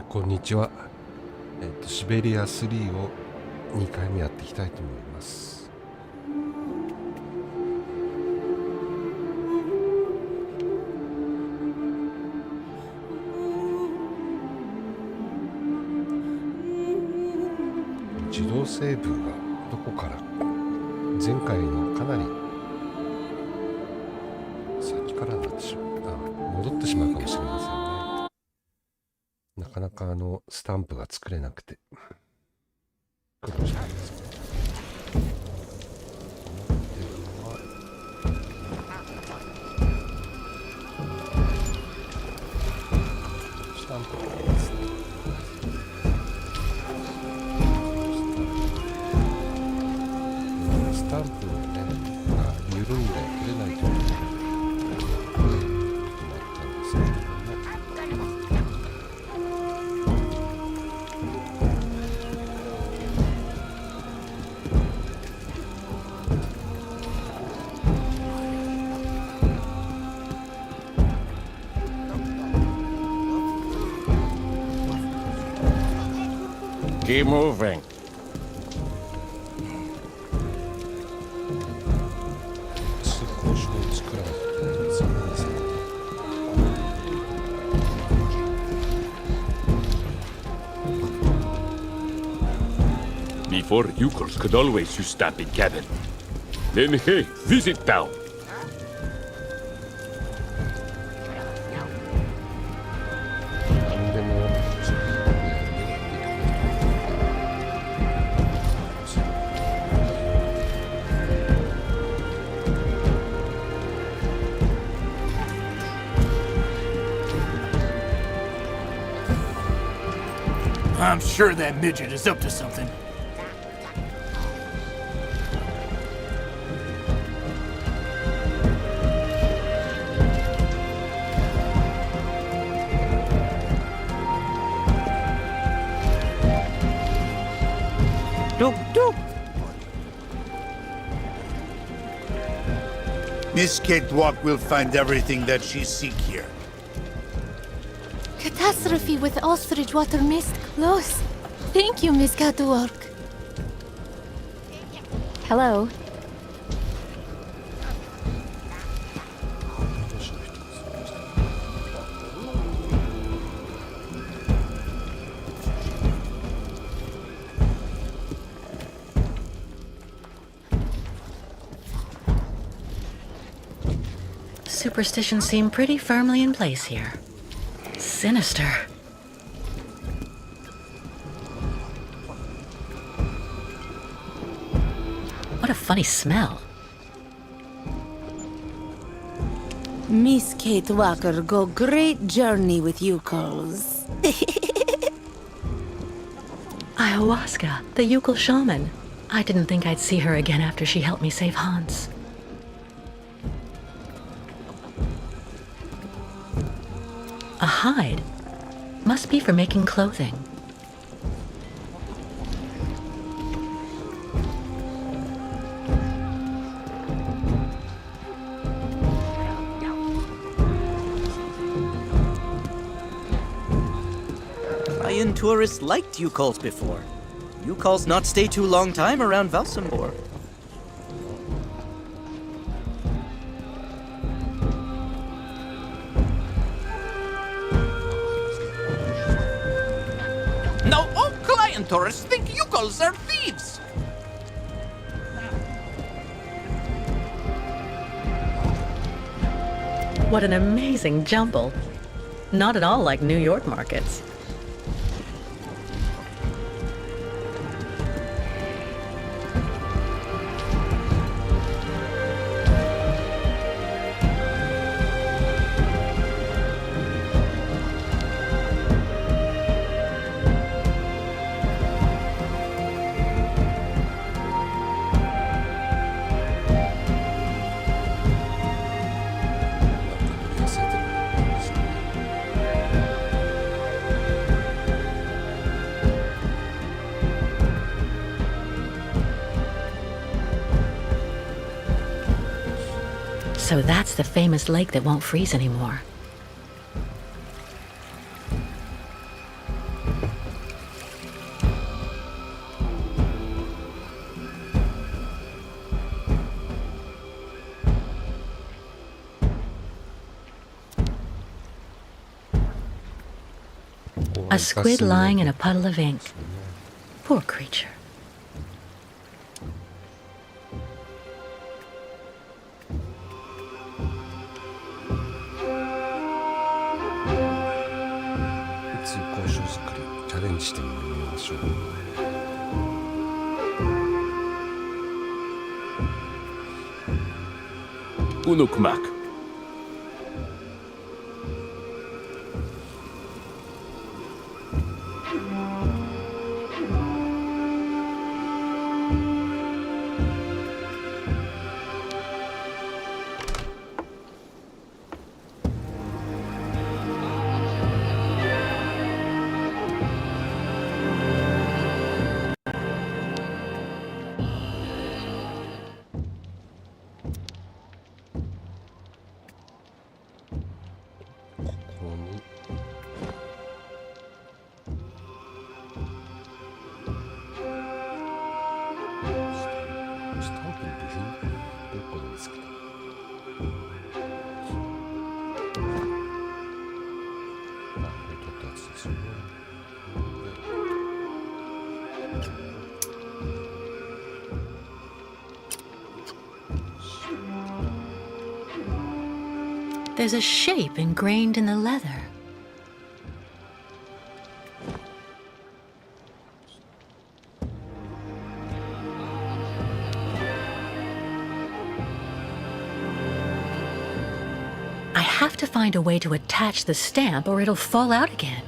こんにちは。シベリア3を2回目やっていきたいと思います。自動セーブがどこから前回のかなり先からになってしまう、戻ってしまうかもしれませんね。なかなかスタンプが作れなくて苦労したんですけど、スタンプがですね、スタンプをねが緩んで取れないということになったんですけども、Keep moving. 通行証を作らなくていいですよね。Before Yukos could always use stamping cabin. Then hey, visit town. I'm sure that midget is up to something. Duk, duk. Miss Cakewalk will find everything that she seek here. Catastrophe with ostrich water mist close. Thank you, Miss Catwalk. Hello. Superstitions seem pretty firmly in place here. Sinister. What a funny smell. Miss Kate Walker go great journey with you, Coles. Ayahuasca, the Yukol shaman. I didn't think I'd see her again after she helped me save Hans. A hide. Must be for making clothing. Lion tourists liked Yukols before. Yukols not stay too long time around Valsambor. Now all client tourists think Yukols are thieves! What an amazing jumble. Not at all like New York markets. So that's the famous lake that won't freeze anymore. A squid lying in a puddle of ink. Poor creature. Unukmak. There's a shape ingrained in the leather. I have to find a way to attach the stamp or it'll fall out again.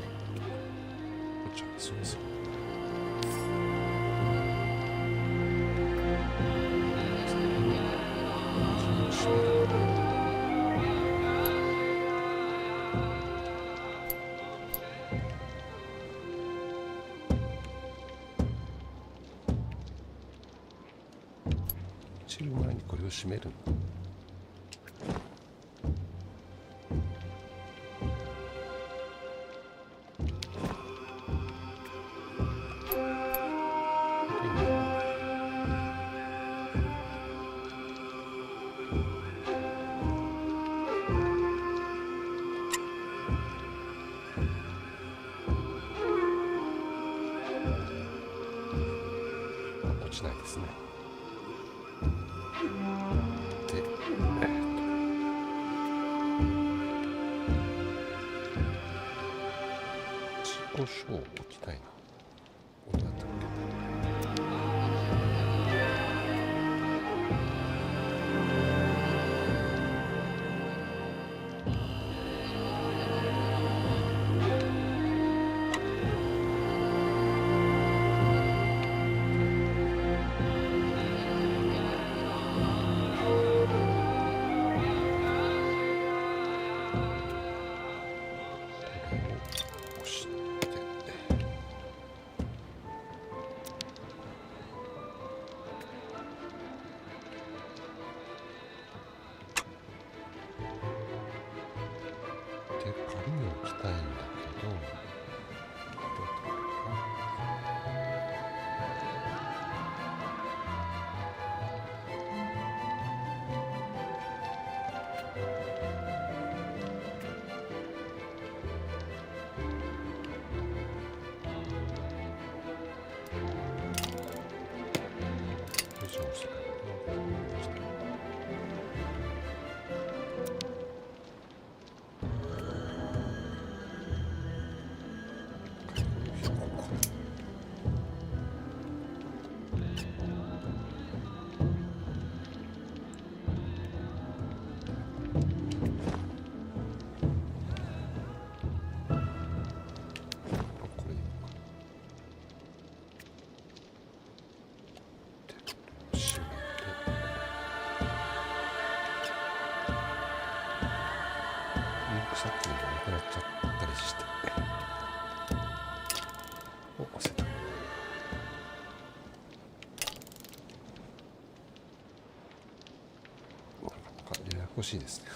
欲しいですね。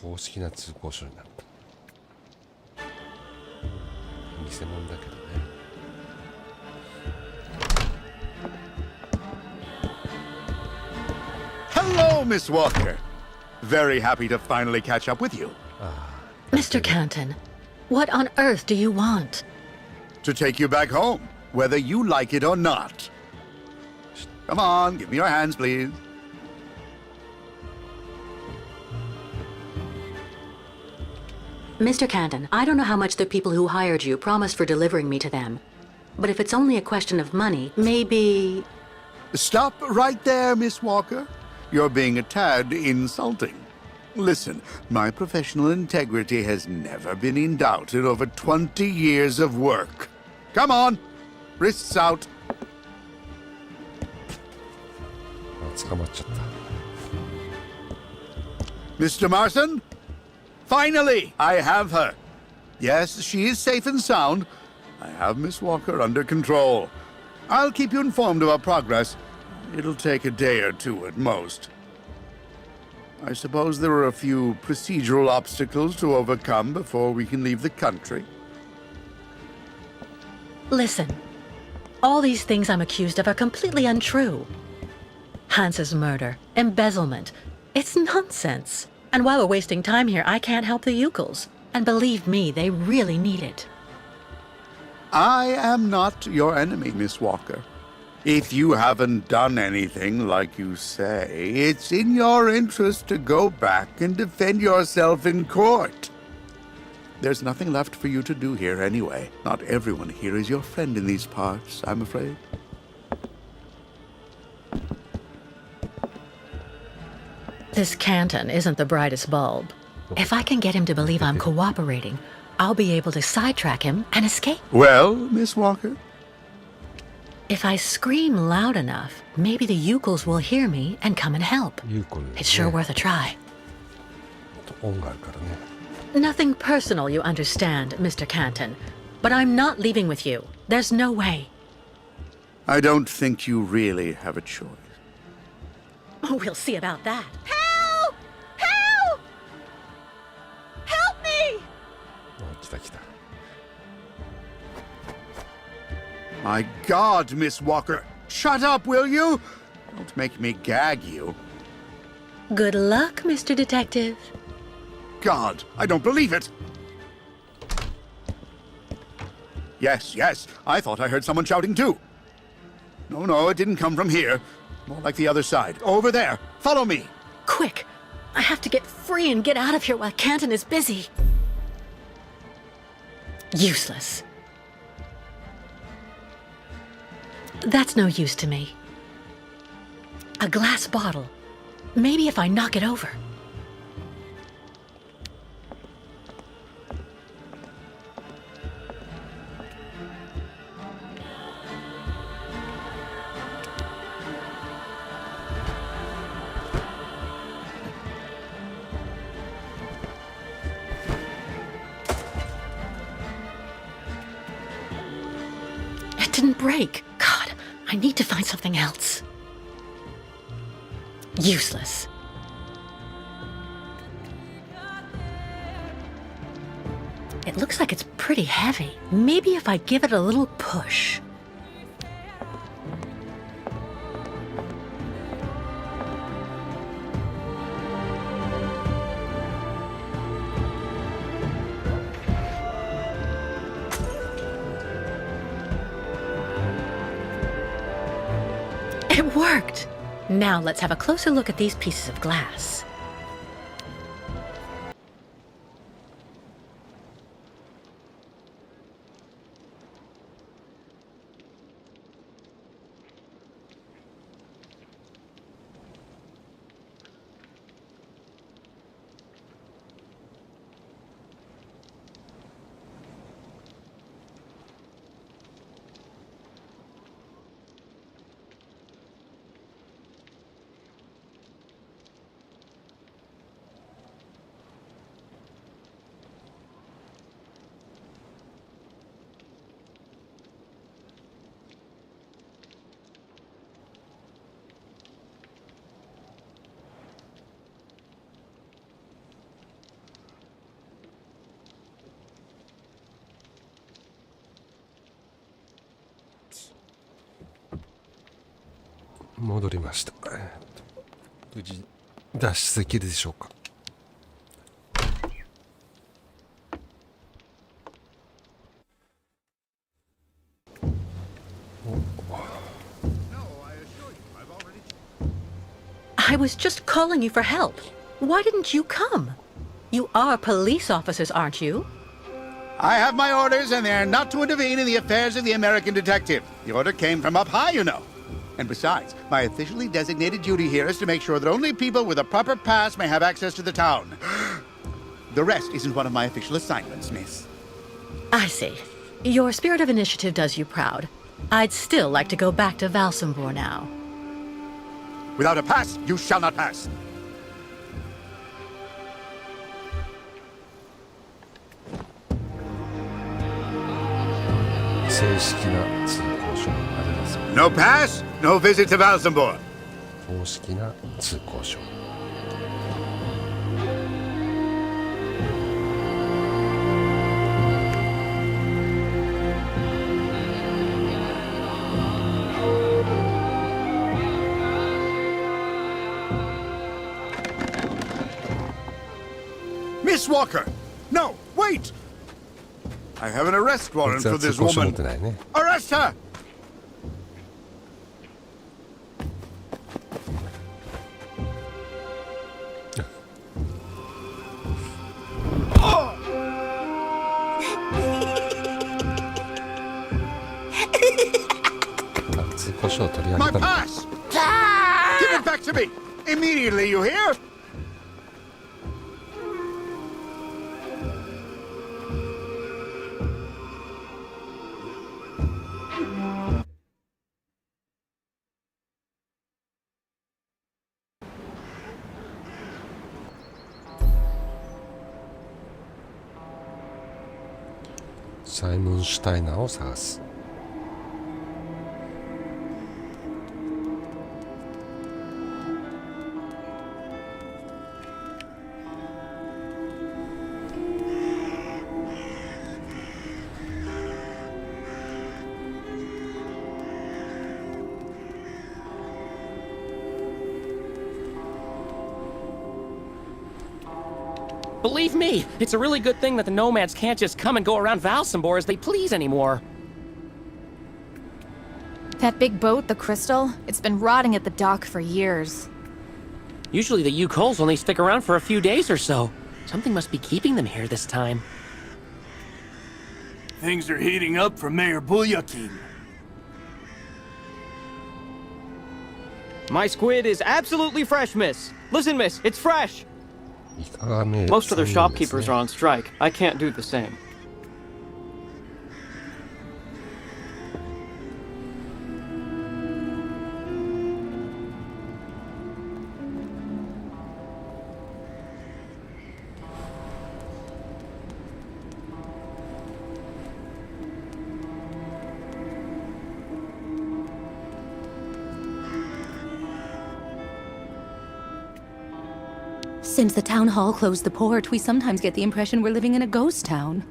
公式な通行証になった。偽物だけどね。Hello, Miss Walker. Very happy to finally catch up with you. Mr. Canton, what on earth do you want? To take you back home, whether you like it or not. Come on, give me your hands, please. Mr. Canton, I don't know how much the people who hired you promised for delivering me to them. But if it's only a question of money, maybe... Stop right there, Miss Walker. You're being a tad insulting. Listen, my professional integrity has never been in doubt in over 20 years of work. Come on, wrists out. 捕まっちゃった。 Mr. Marson? Finally, I have her. Yes, she is safe and sound. I have Miss Walker under control. I'll keep you informed of our progress. It'll take a day or two at most. I suppose there are a few procedural obstacles to overcome before we can leave the country. Listen, all these things I'm accused of are completely untrue. Hans's murder, embezzlement, it's nonsense. And while we're wasting time here, I can't help the Ukels. And believe me, they really need it. I am not your enemy, Miss Walker. If you haven't done anything like you say, it's in your interest to go back and defend yourself in court. There's nothing left for you to do here anyway. Not everyone here is your friend in these parts, I'm afraid. This Canton isn't the brightest bulb. If I can get him to believe I'm cooperating, I'll be able to sidetrack him and escape. Well, Miss Walker? If I scream loud enough, maybe the Ukels will hear me and come and help. It's sure worth a try. 恩があるからね。 Nothing personal, you understand, Mr. Canton. But I'm not leaving with you. There's no way. I don't think you really have a choice. Oh, we'll see about that. Help! Help! Help me! 来た来た。 My God, Miss Walker! Shut up, will you? Don't make me gag you. Good luck, Mr. Detective. God, I don't believe it! Yes, yes, I thought I heard someone shouting too. No, no, it didn't come from here. More like the other side. Over there. Follow me. Quick! I have to get free and get out of here while Canton is busy. Useless. That's no use to me. A glass bottle. Maybe if I knock it over. It didn't break. God, I need to find something else. Useless. It looks like it's pretty heavy. Maybe if I give it a little push. It worked! Now let's have a closer look at these pieces of glass.戻りました。無事脱出できるでしょうか。I was just calling you for help. Why didn't you come? You are police officers, aren't you? I have my orders, and they're not to intervene in the affairs of the American detective. The order came from up high, you know. And besides, my officially designated duty here is to make sure that only people with a proper pass may have access to the town. The rest isn't one of my official assignments, miss. I see. Your spirit of initiative does you proud. I'd still like to go back to Valsambor now. Without a pass, you shall not pass. No pass, no visit to Valsambor. 公式な通行証。Miss Walker! No, wait! I have an arrest warrant 通 for this 行証持 woman. ってないね。 Arrest her! My pass! Give it back to me! Immediately, you hear? Simon Steiner を探す。Believe me, it's a really good thing that the nomads can't just come and go around Valsambor as they please anymore. That big boat, the Crystal, it's been rotting at the dock for years. Usually the Yukols only stick around for a few days or so. Something must be keeping them here this time. Things are heating up for Mayor Bulyakin. My squid is absolutely fresh, miss. Listen, miss, it's fresh. イカが名 Most other 産なんです shopkeepers ね are on strike. I can't do the same. Since the town hall closed the port, we sometimes get the impression we're living in a ghost town.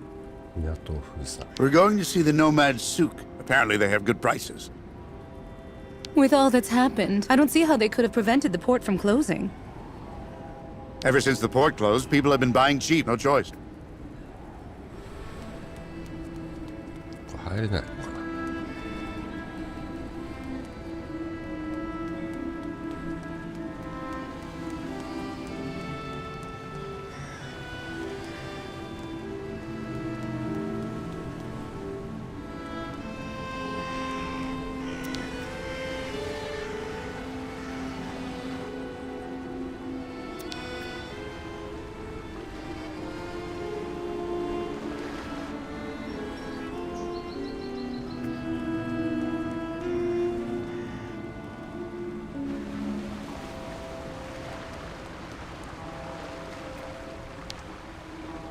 港封鎖。 We're going to see the nomad souk. Apparently they have good prices. With all that's happened, I don't see how they could have prevented the port from closing. Ever since the port closed, people have been buying cheap, no choice. 入れないのかな。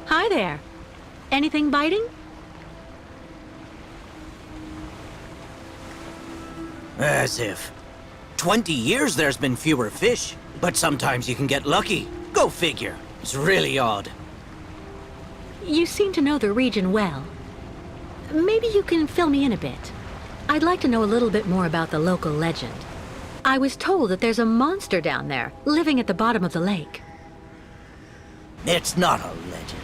Hi there. Anything biting? As if. 20 years there's been fewer fish, but sometimes you can get lucky. Go figure. It's really odd. You seem to know the region well. Maybe you can fill me in a bit. I'd like to know a little bit more about the local legend. I was told that there's a monster down there, living at the bottom of the lake. It's not a legend.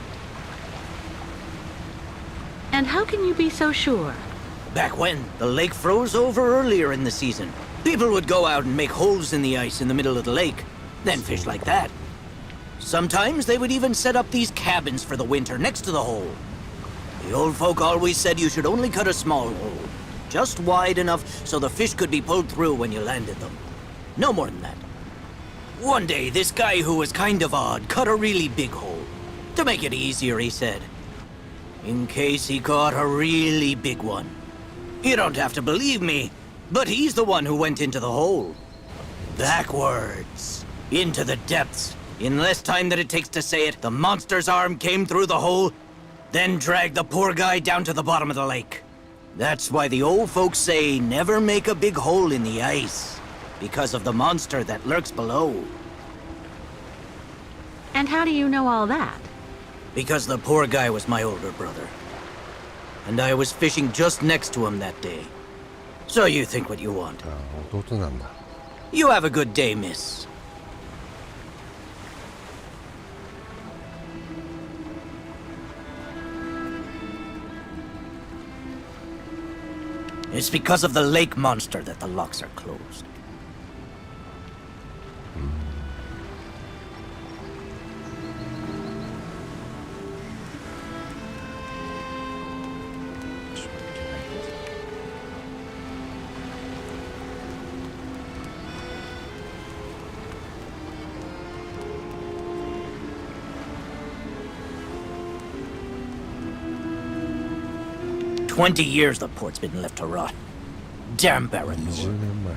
And how can you be so sure? Back when, the lake froze over earlier in the season. People would go out and make holes in the ice in the middle of the lake, then fish like that. Sometimes they would even set up these cabins for the winter next to the hole. The old folk always said you should only cut a small hole, just wide enough so the fish could be pulled through when you landed them. No more than that. One day, this guy who was kind of odd cut a really big hole. To make it easier, he said. In case he caught a really big one. You don't have to believe me, but he's the one who went into the hole. Backwards. Into the depths. In less time than it takes to say it, the monster's arm came through the hole, then dragged the poor guy down to the bottom of the lake. That's why the old folks say never make a big hole in the ice, because of the monster that lurks below. And how do you know all that? Because the poor guy was my older brother. And I was fishing just next to him that day. So you think what you want. 弟なんだ。 You have a good day, miss. It's because of the lake monster that the locks are closed. "20 years the port's been left to rot. Damn barren 20 Nur. 年前。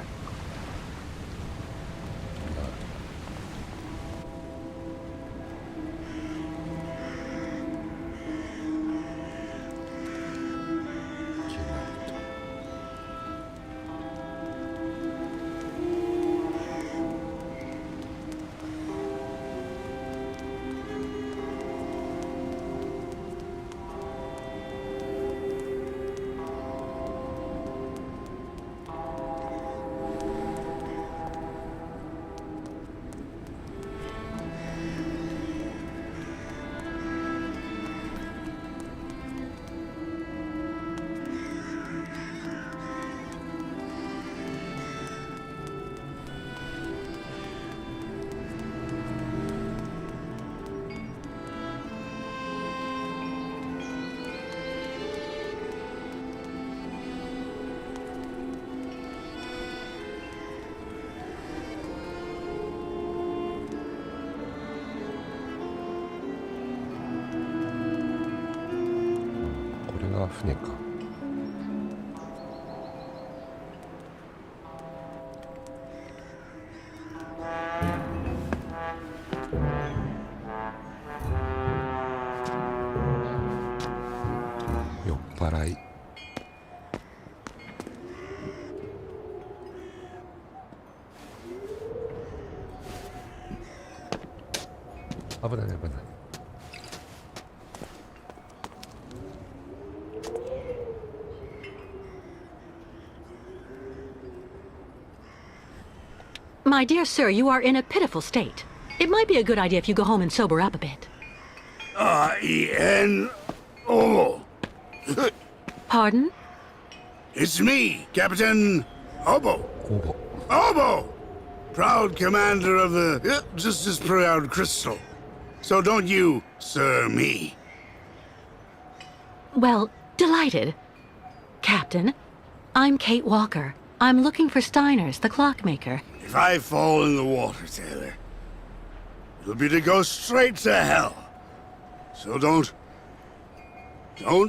これが船か。酔っ払い。危ない危ない。My dear sir, you are in a pitiful state. It might be a good idea if you go home and sober up a bit. I-N-O. Pardon? It's me, Captain Obo. 応募。 Obo! Proud commander of the just as proud crystal. So don't you, sir, me. Well, delighted. Captain, I'm Kate Walker. I'm looking for Steiner's, the clockmaker. If I fall in the water, Taylor, it'll be to go straight to hell. So don't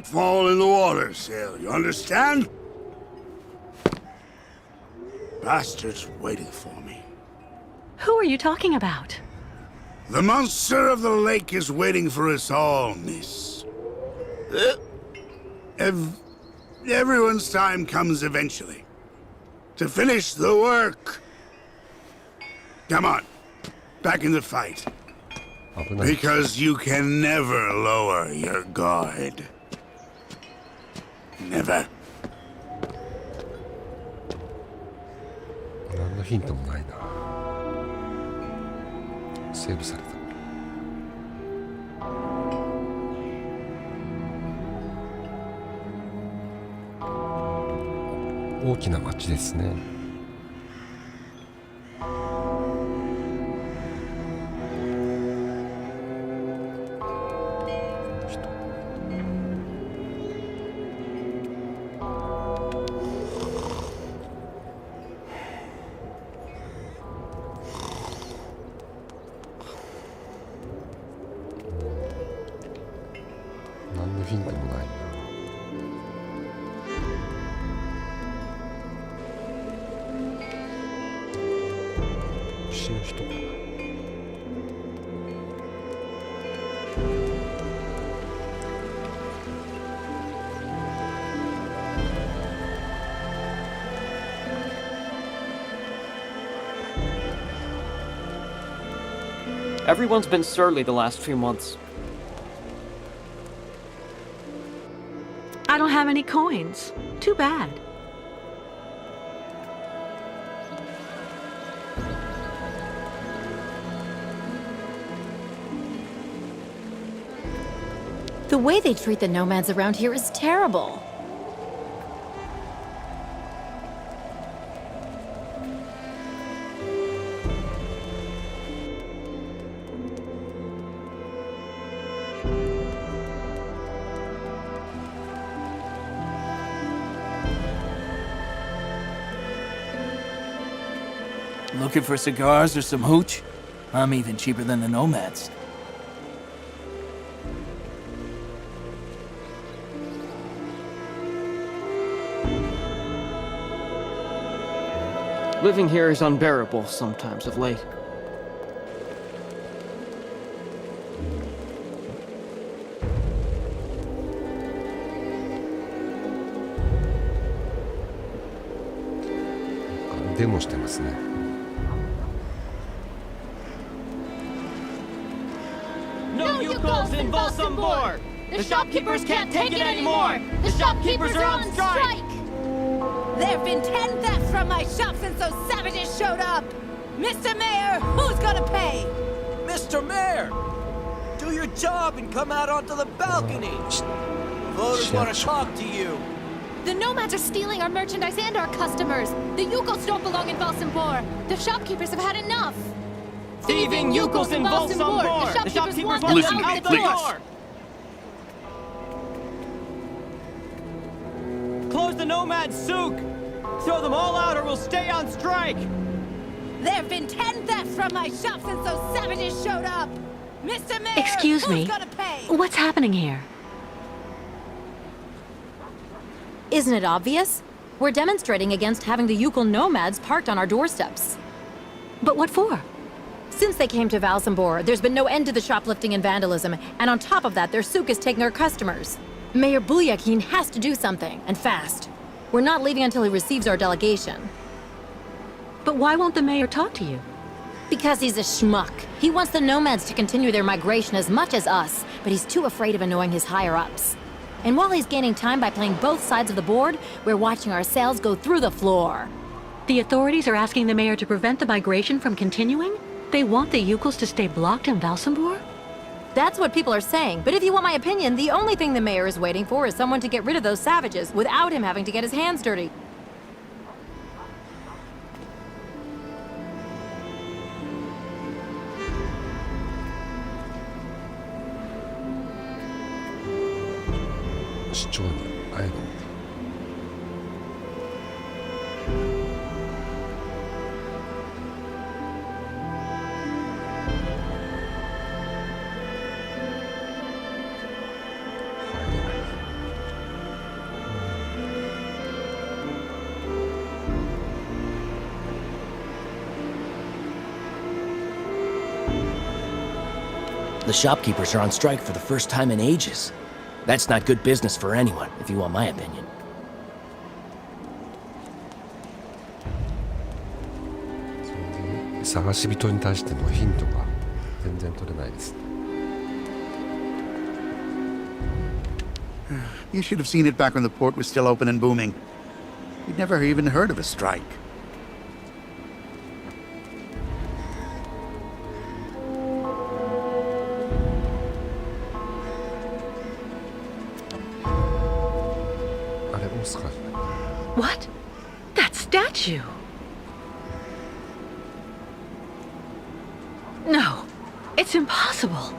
fall in the water, Sail. You understand? Bastard's waiting for me. Who are you talking about? The monster of the lake is waiting for us all, miss. Everyone's time comes eventually. To finish the work. Come on. Back in the fight. 危ない。 Because you can never lower your guard. Never. 何のヒントもないな。セーブされた。大きな町ですね。何のヒントもない。死ぬ人かな。Everyone's been surly the last few months. I don't have any coins. Too bad. The way they treat the nomads around here is terrible. Looking for cigars or some hooch? I'm even cheaper than the nomads. Living here is unbearable sometimes of late. Demo してますね。No Yukos in Valsambor! The shopkeepers can't take it anymore! The shopkeepers are on strike! There've been 10 thefts from my shop since those savages showed up! Mr. Mayor, who's gonna pay? Mr. Mayor! Do your job and come out onto the balcony! Voters want to talk to you! The nomads are stealing our merchandise and our customers. The Yukos don't belong in Valsambor. The shopkeepers have had enough. Thieving Yukos in Valsambor! The shopkeepers want them Listen, out the please. door! Close the nomad souk! Throw them all out or we'll stay on strike! There've been 10 thefts from my shop since those savages showed up! Mr. Mayor, Excuse me. who's gonna pay? What's happening here? Isn't it obvious? We're demonstrating against having the Yukon nomads parked on our doorsteps. But what for? Since they came to Valsambor, there's been no end to the shoplifting and vandalism, and on top of that, their souk is taking our customers. Mayor Bulyakin has to do something, and fast. We're not leaving until he receives our delegation. But why won't the mayor talk to you? Because he's a schmuck. He wants the nomads to continue their migration as much as us, but he's too afraid of annoying his higher-ups. And while he's gaining time by playing both sides of the board, we're watching our sales go through the floor. The authorities are asking the mayor to prevent the migration from continuing? They want the Yukos to stay blocked in Valsambor? That's what people are saying, but if you want my opinion, the only thing the mayor is waiting for is someone to get rid of those savages without him having to get his hands dirty. The shopkeepers are on strike for the first time in ages. That's not good business for anyone, if you want my opinion. You should have seen it back when the port was still open and booming. We'd never even heard of a strike. あれオスカーじゃない。 What? That statue? No, it's impossible.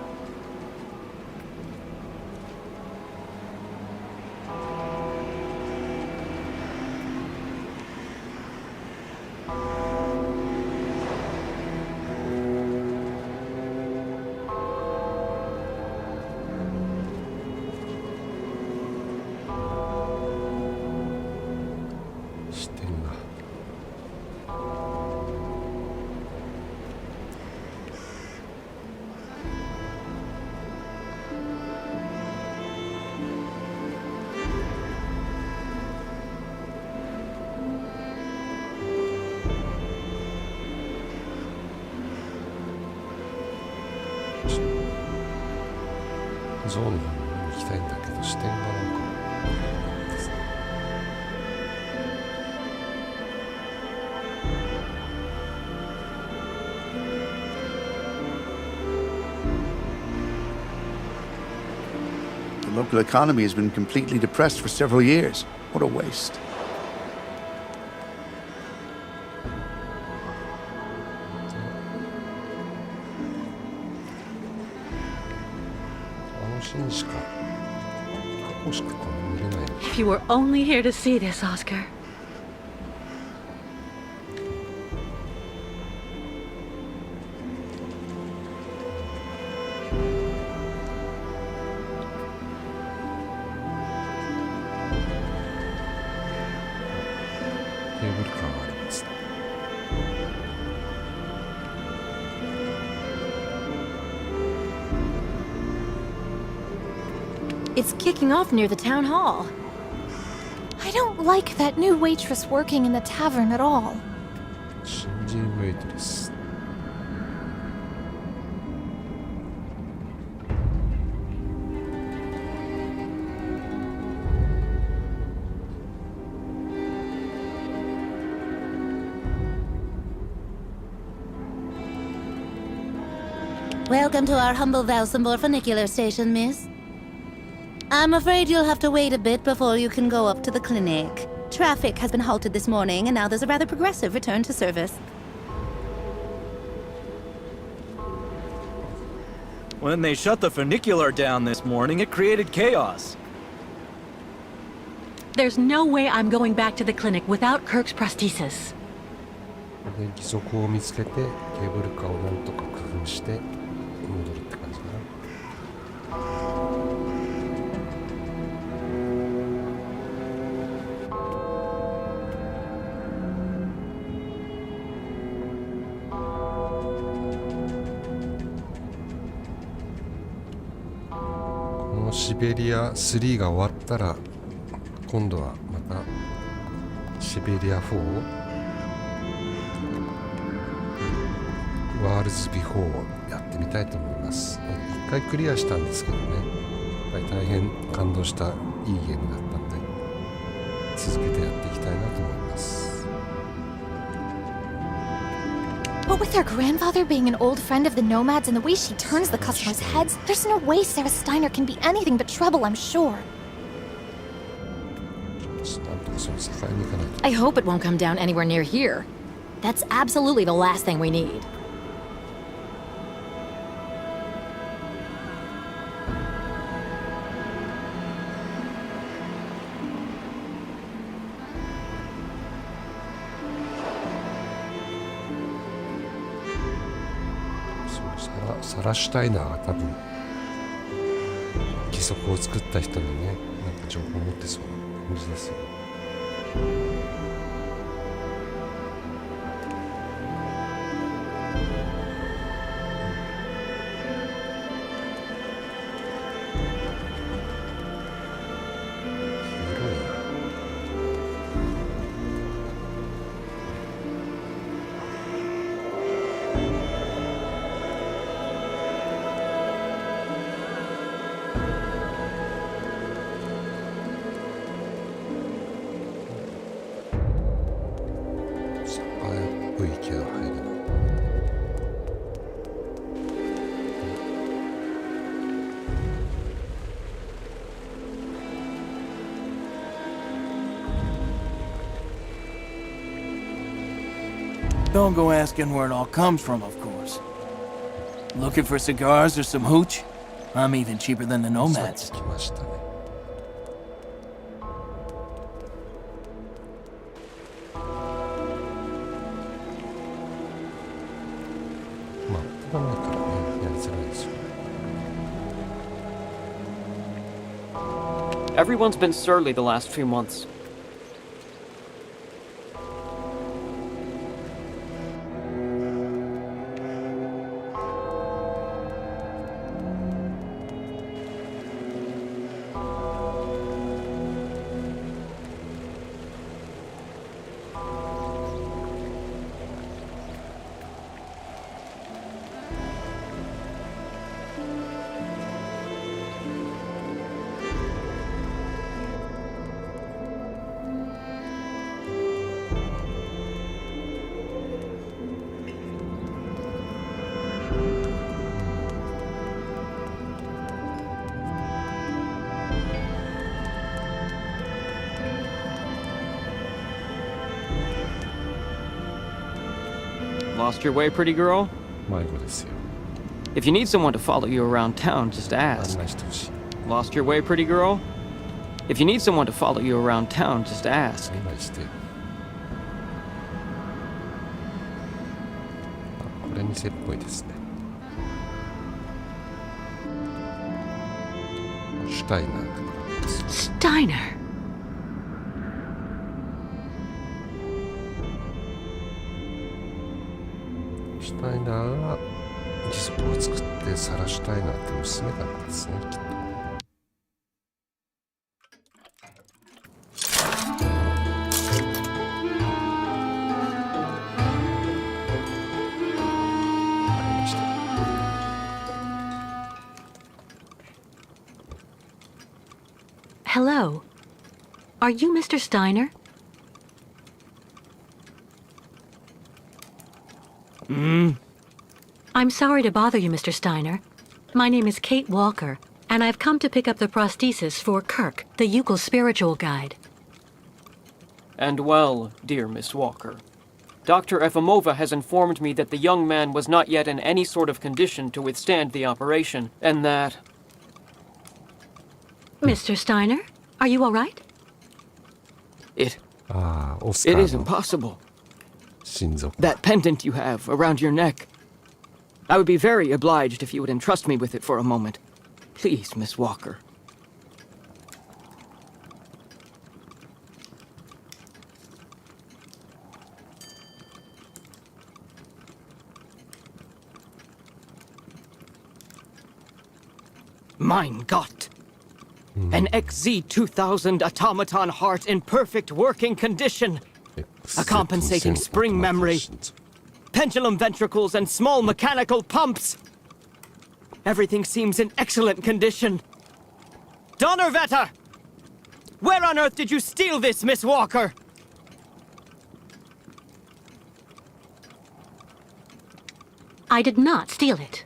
ゾーンの方に行きたいんだけど視点がなんかですね。The local economy has been completely depressed for several years. What a waste. If you were only here to see this, Oscar. It's kicking off near the town hall. I don't like that new waitress working in the tavern at all. 新人ウェイトレス。Welcome to our humble Valsambor funicular station, miss. I'm afraid you'll have to wait a bit before you can go up to the clinic. Traffic has been halted this morning, and now there's a rather progressive return to service. When they shut the funicular down this morning, it created chaos. There's no way I'm going back to the clinic without Kirk's prosthesis. で義足を見つけてケーブルカーをなんとか工夫して戻るって感じかな。シベリア3が終わったら今度はまたシベリア4ワールズビフォーをやってみたいと思います。一回クリアしたんですけどね、やっぱり大変感動したいいゲームだったんで続けてやっていきたいなと思います。 But with her grandfather being an old friend of the Nomads and the way she turns the customers' heads, there's no way Sarah Steiner can be anything but trouble, I'm sure. I hope it won't come down anywhere near here. That's absolutely the last thing we need.サラ・シュタイナーが多分義足を作った人のね、なんか情報を持ってそうな感じですよ。Don't go asking where it all comes from, of course. Looking for cigars or some hooch? I'm even cheaper than the さっ nomads. き来ましたね。まあ、ここがないからね、やりづらいですよね。Everyone's been surly the last few months. Lost your way, pretty girl? 迷子ですよ。 If you need someone to follow you around town, just 案 ask. 内してほしい。 Lost your way, pretty girl? If you need someone to follow you around town, just ask. 案内して。あ、これ店っぽいですね。シュタイナーってことです。 Steiner! シュタイナーが義足を作ってサラ・シュタイナーって娘だったんですね、きっと。ありました。 Hello. Are you Mr. Steiner? I'm sorry to bother you, Mr. Steiner. My name is Kate Walker, and I've come to pick up the prosthesis for Kirk, the Ukel spiritual guide. And well, dear Miss Walker, Dr. Efimova has informed me that the young man was not yet in any sort of condition to withstand the operation, and that... Mr. Steiner, are you all right? It ああ、オスカ it ー isn't の possible. 心臓。 That pendant you have around your neck. I would be very obliged if you would entrust me with it for a moment. Please, Miss Walker. Mein Gott! An XZ-2000 automaton heart in perfect working condition. A compensating spring memory. Pendulum ventricles and small mechanical pumps. Everything seems in excellent condition. Donnerwetter! Where on earth did you steal this, Miss Walker? I did not steal it.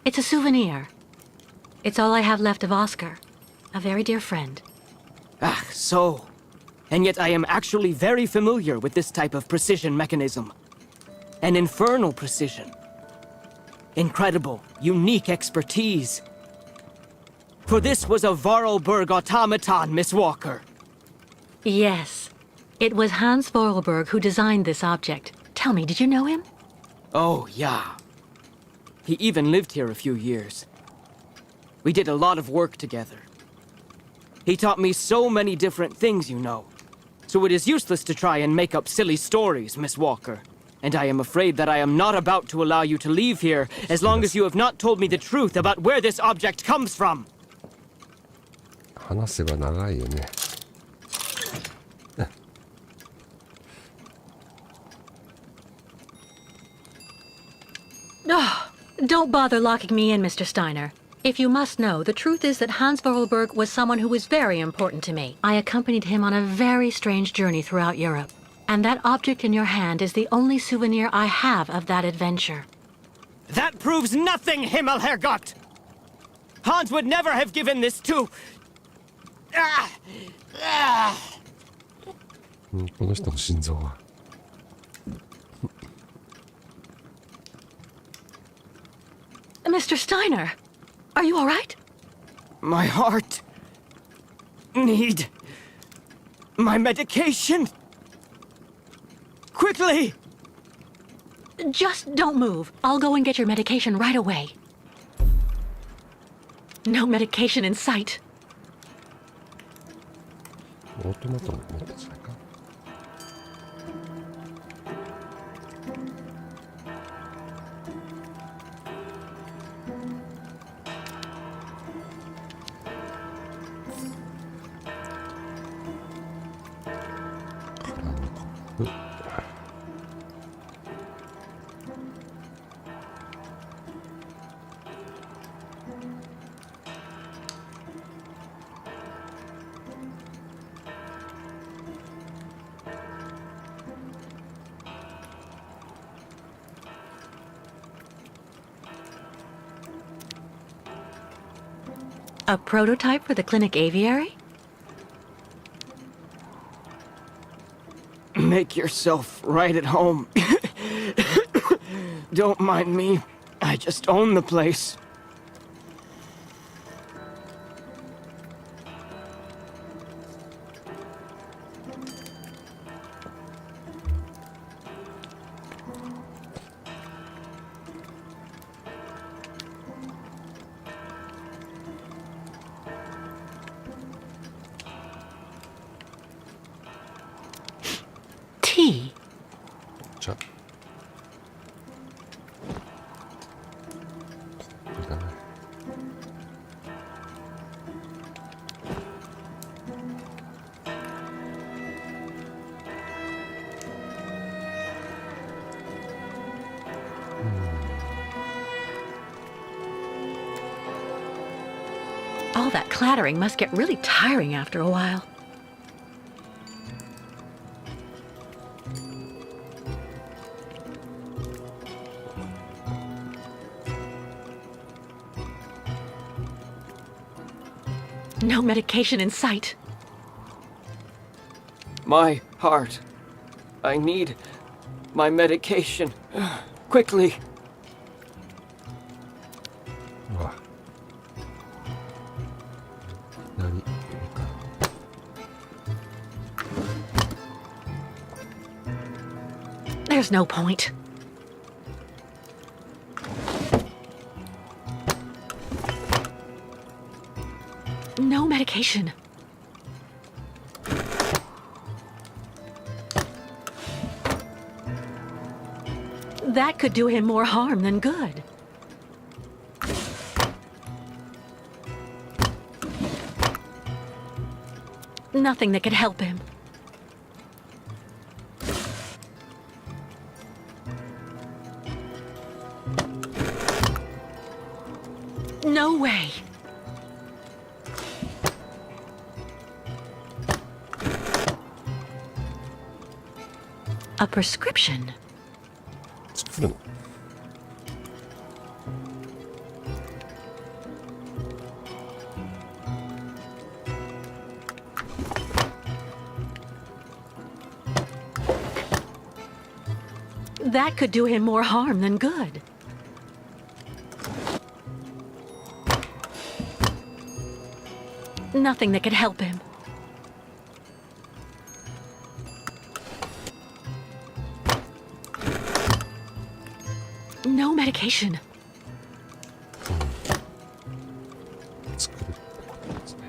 It's a souvenir. It's all I have left of Oscar, a very dear friend. Ah, so. And yet I am actually very familiar with this type of precision mechanism. An infernal precision. Incredible, unique expertise. For this was a Vorarlberg automaton, Miss Walker. Yes. It was Hans Vorarlberg who designed this object. Tell me, did you know him? Oh, yeah. He even lived here a few years. We did a lot of work together. He taught me so many different things, you know. So it is useless to try and make up silly stories, Miss Walker. And I am afraid that I am not about to allow you to leave here as long as you have not told me the truth about where this object comes from. 話せば長いよね。Don't bother locking me in, Mr. Steiner. If you must know, the truth is that Hans Vorarlberg was someone who was very important to me. I accompanied him on a very strange journey throughout Europe. And that object in your hand is the only souvenir I have of that adventure. That proves nothing, Himmelherrgott! Hans would never have given this to... この人の心臓は。Mr. Steiner, are you all right? My heart... need... my medication! Quickly! Just don't move. I'll go and get your medication right away. No medication in sight. オートマト持ってたじゃないか。A prototype for the clinic aviary? Make yourself right at home. Don't mind me. I just own the place. Tea. じゃあこれだね。All that clattering must get really tiring after a while. No medication in sight. My heart. I need my medication. Quickly. うわ。何？ There's no point. No medication. That could do him more harm than good. Nothing that could help him. No way. A prescription. 作るの？ That could do him more harm than good. Nothing that could help him. No medication. 作るってことですね。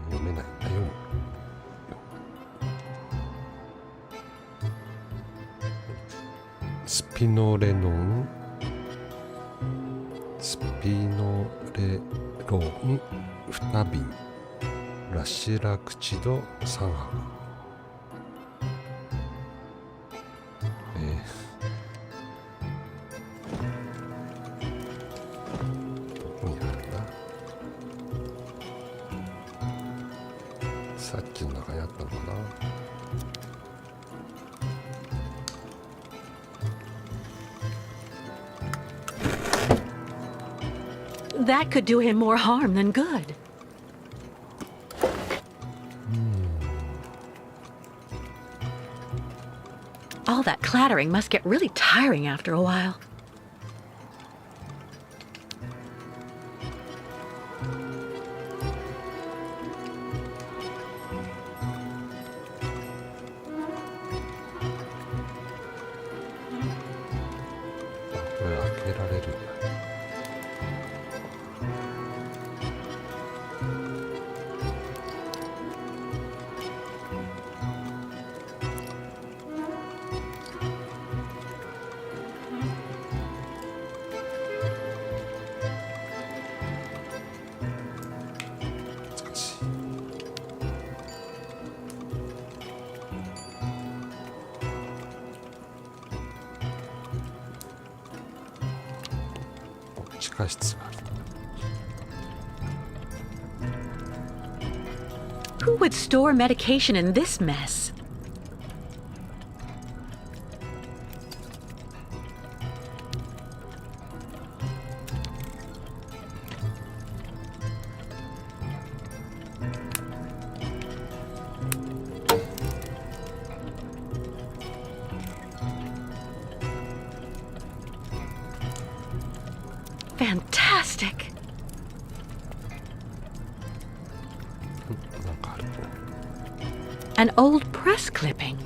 読めない。あ、読む。スピノレノン、スピノレロン2瓶、ラシラクチド3箱。どこにあるんだ？さっきの中にあったのかな？ That could do him more harm than good. All that clattering must get really tiring after a while. Who would store medication in this mess? Fantastic! An old press clipping.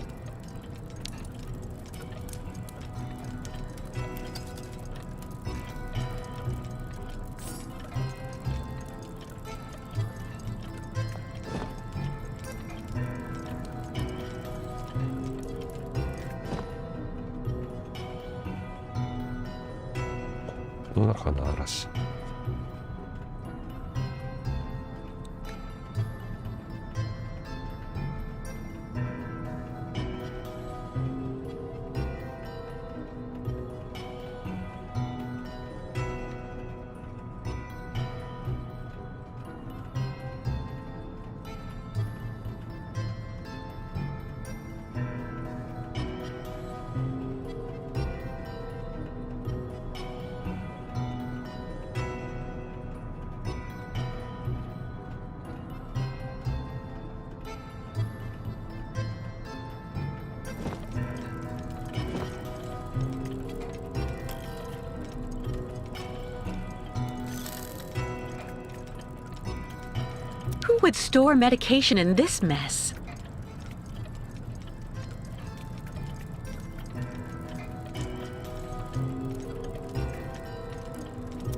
Who would store medication in this mess?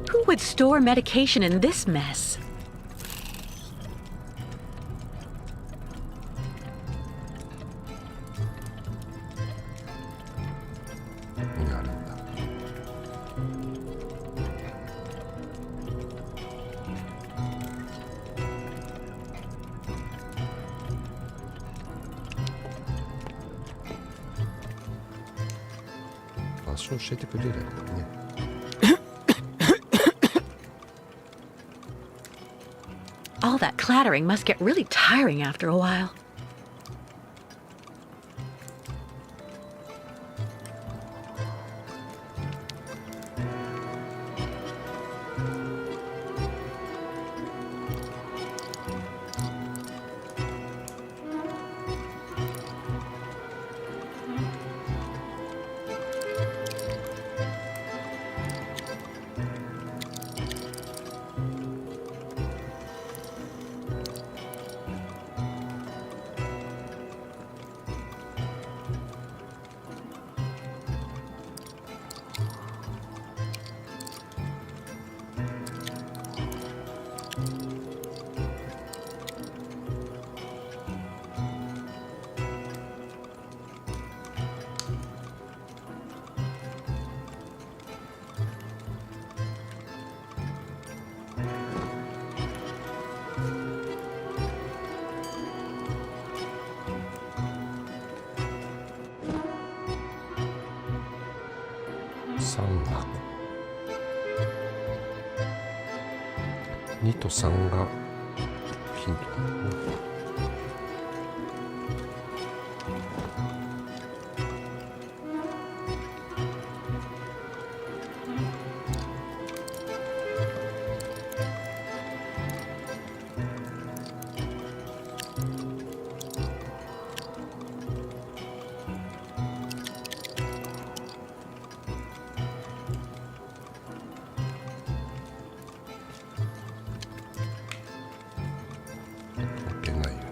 Who would store medication in this mess? All that clattering must get really tiring after a while.2と3がヒントだな。関係ないよ。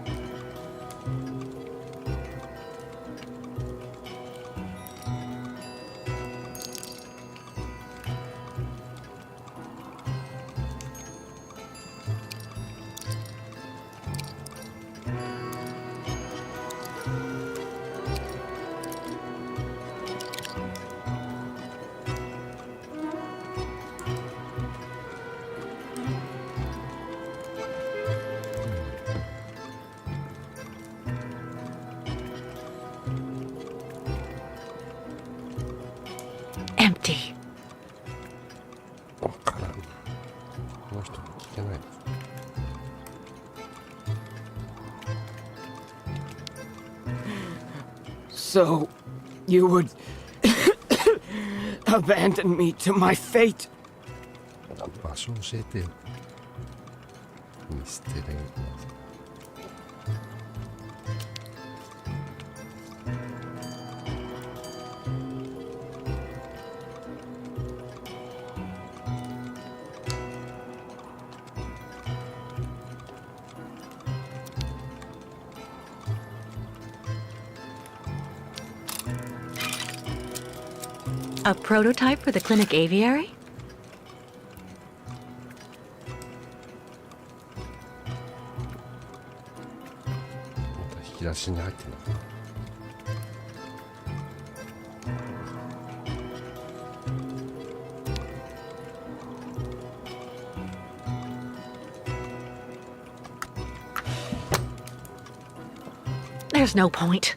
Empty. わからん。この人も聞けない。So, you would abandon me to my fate? 場所教えてよ。ミステリー。A prototype for the clinic aviary? また引き出しに入ってるのかな。There's no point.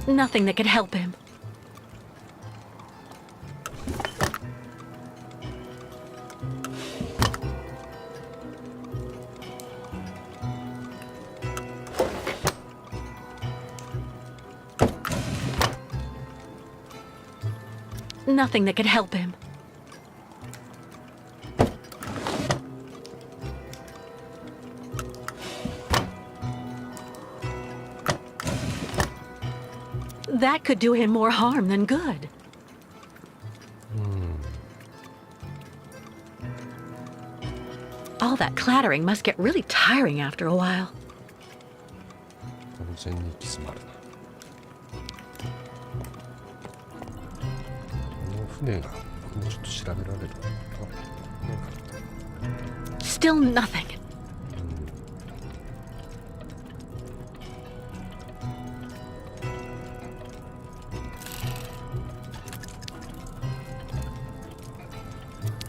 Nothing that could help him. Nothing that could help him. That could do him more harm than good. All that clattering must get really tiring after a while. 完全に行き詰まるな。この船がもうちょっと調べられる。Still nothing.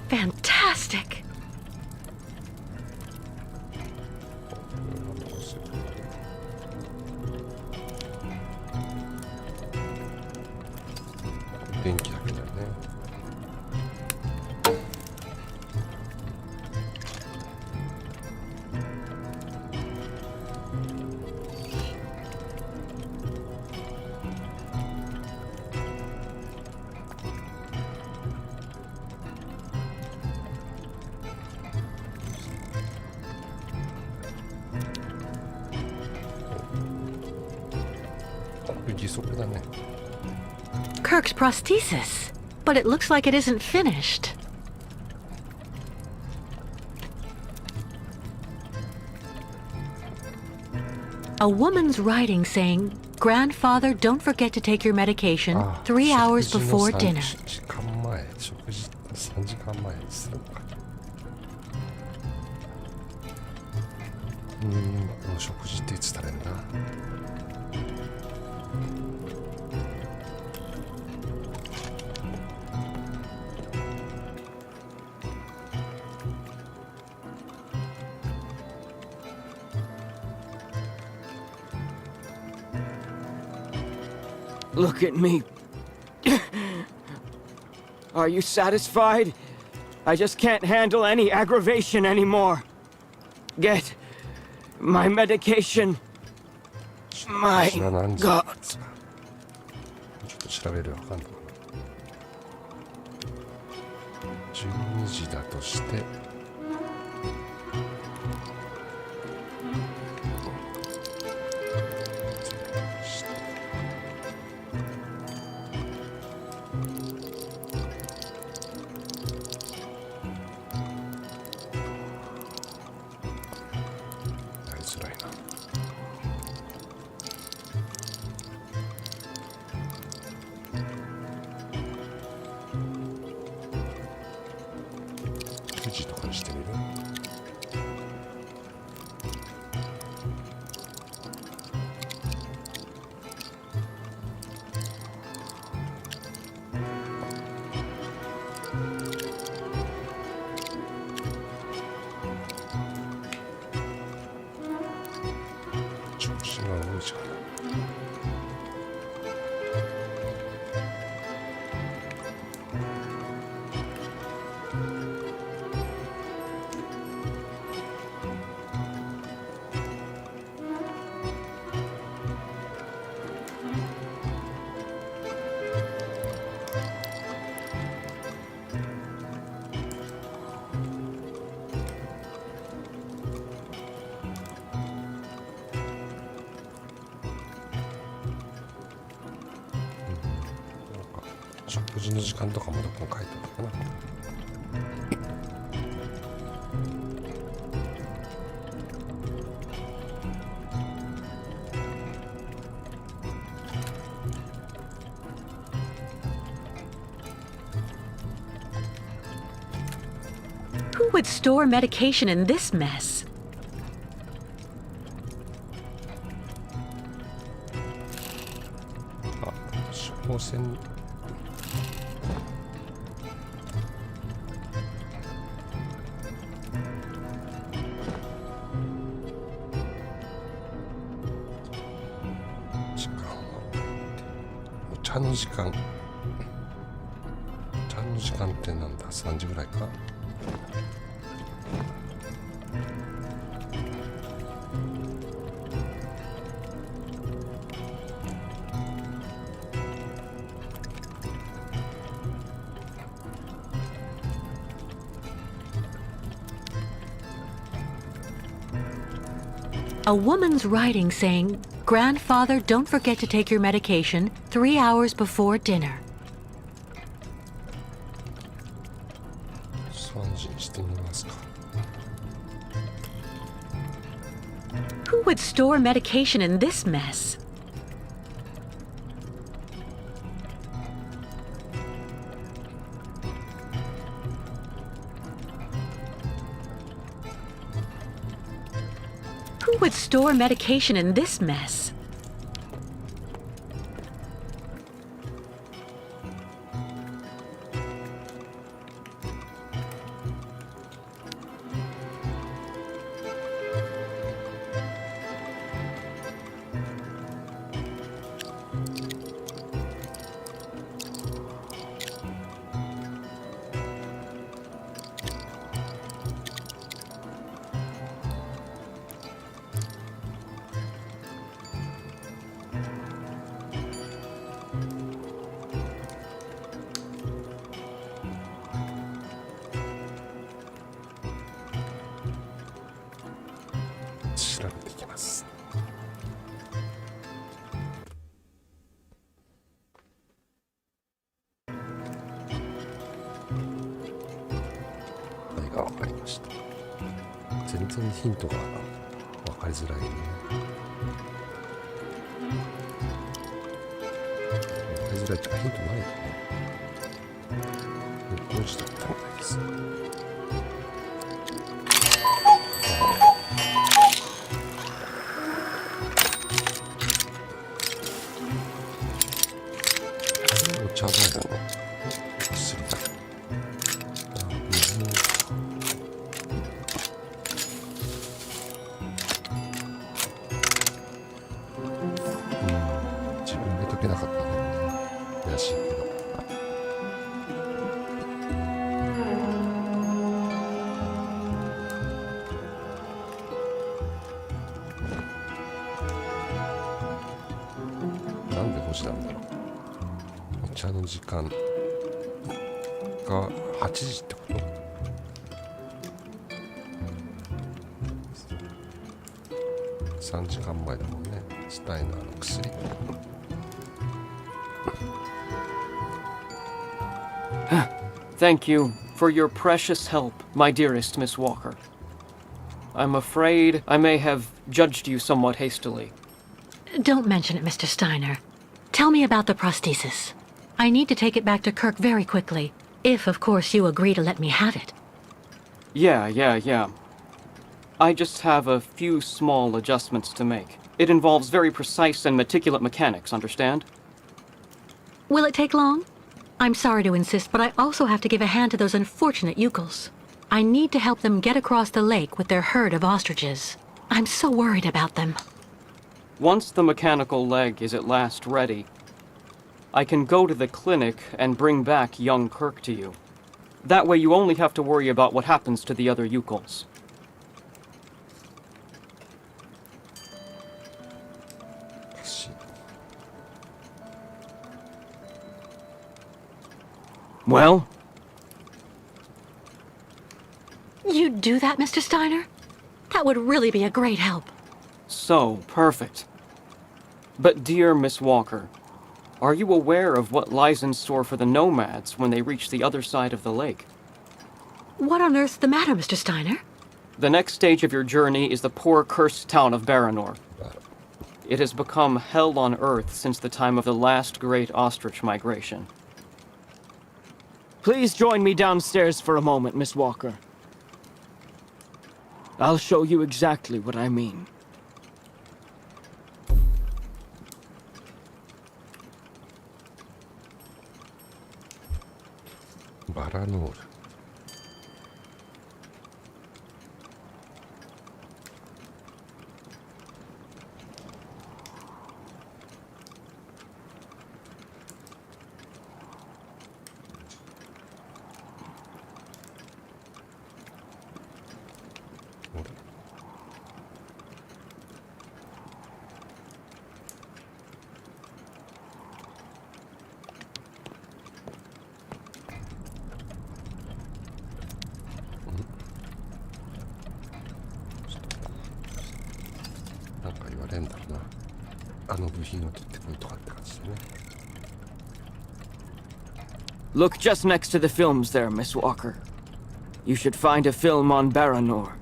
Fantastic. 電気だけだよね。義足だね。 Kirk's prosthesis, but it looks like it isn't finished. A woman's writing saying, "Grandfather, don't forget to take your medication 3 hours before dinner." 時間前、食事3時間前にするのか。食事っていつ食べるんだ。Look at me. Are you satisfied? I just can't handle any aggravation anymore. Get my medication. My God. ちょっと調べるわかんないかな。12時だとして。辛いな。9時とかにしてみる。調子が多いじゃん。食事の時間とかもどこに書いてあるかな。Who would store medication in this mess? あ、処方箋。お茶の時間。お茶の時間ってなんだ、3時ぐらいか。A woman's writing saying, "Grandfather, don't forget to take your medication 3 hours before dinner." 3時にしてみますか。Who would store medication in this mess? Who would store medication in this mess?調べていきます。はいが分かりました。全然ヒントが分かりづらいね。分かりづらいってかヒントないよね。5時だったみたいです。お茶だよね。薬だ。水。自分で解けなかったの悔しいけど。なんで5時なんだろう。お茶の時間が8時ってこと？3時間前だもんね。スタイナーの薬。Thank you for your precious help, my dearest Miss Walker. I'm afraid I may have judged you somewhat hastily. Don't mention it, Mr. Steiner. Tell me about the prosthesis. I need to take it back to Kirk very quickly, if, of course, you agree to let me have it. Yeah. I just have a few small adjustments to make. It involves very precise and meticulous mechanics, understand? Will it take long? I'm sorry to insist, but I also have to give a hand to those unfortunate Yukels. I need to help them get across the lake with their herd of ostriches. I'm so worried about them. Once the mechanical leg is at last ready, I can go to the clinic and bring back young Kirk to you. That way you only have to worry about what happens to the other Yukels. Well? You'd do that, Mr. Steiner? That would really be a great help. So, perfect. But dear Miss Walker, are you aware of what lies in store for the nomads when they reach the other side of the lake? What on earth's the matter, Mr. Steiner? The next stage of your journey is the poor cursed town of Baranor. It has become hell on earth since the time of the last great ostrich migration. Please join me downstairs for a moment, Miss Walker. I'll show you exactly what I mean. Baranor.なんか言われんだろうな。あの部品を取ってこいとかって感じでね。Look just next to the films there, Miss Walker. You should find a film on Baranor.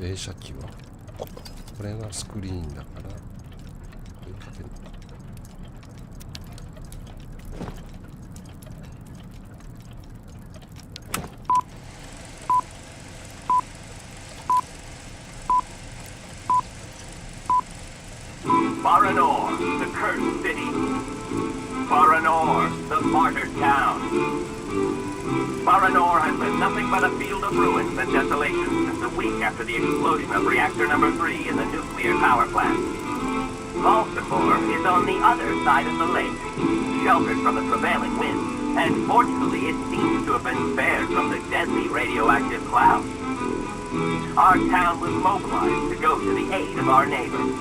映写機はこれがスクリーンだからこれかけるのか。Baranor, the cursed city. Baranor, the martyred town. Baranor has been nothing but a field of ruins and desolation since a week after the explosion of reactor number 3 in the nuclear power plant. Baltimore is on the other side of the lake, sheltered from the prevailing winds, and fortunately it seems to have been spared from the deadly radioactive clouds. Our town was mobilized to go to the aid of our neighbors.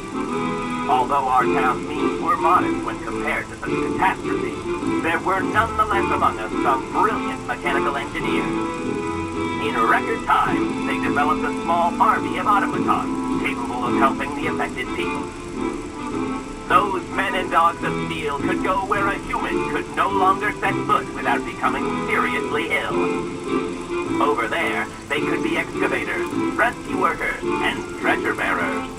Although our town's means were modest when compared to such catastrophe, there were nonetheless among us some brilliant mechanical engineers. In record time, they developed a small army of automatons capable of helping the affected people. Those men and dogs of steel could go where a human could no longer set foot without becoming seriously ill. Over there, they could be excavators, rescue workers, and treasure bearers.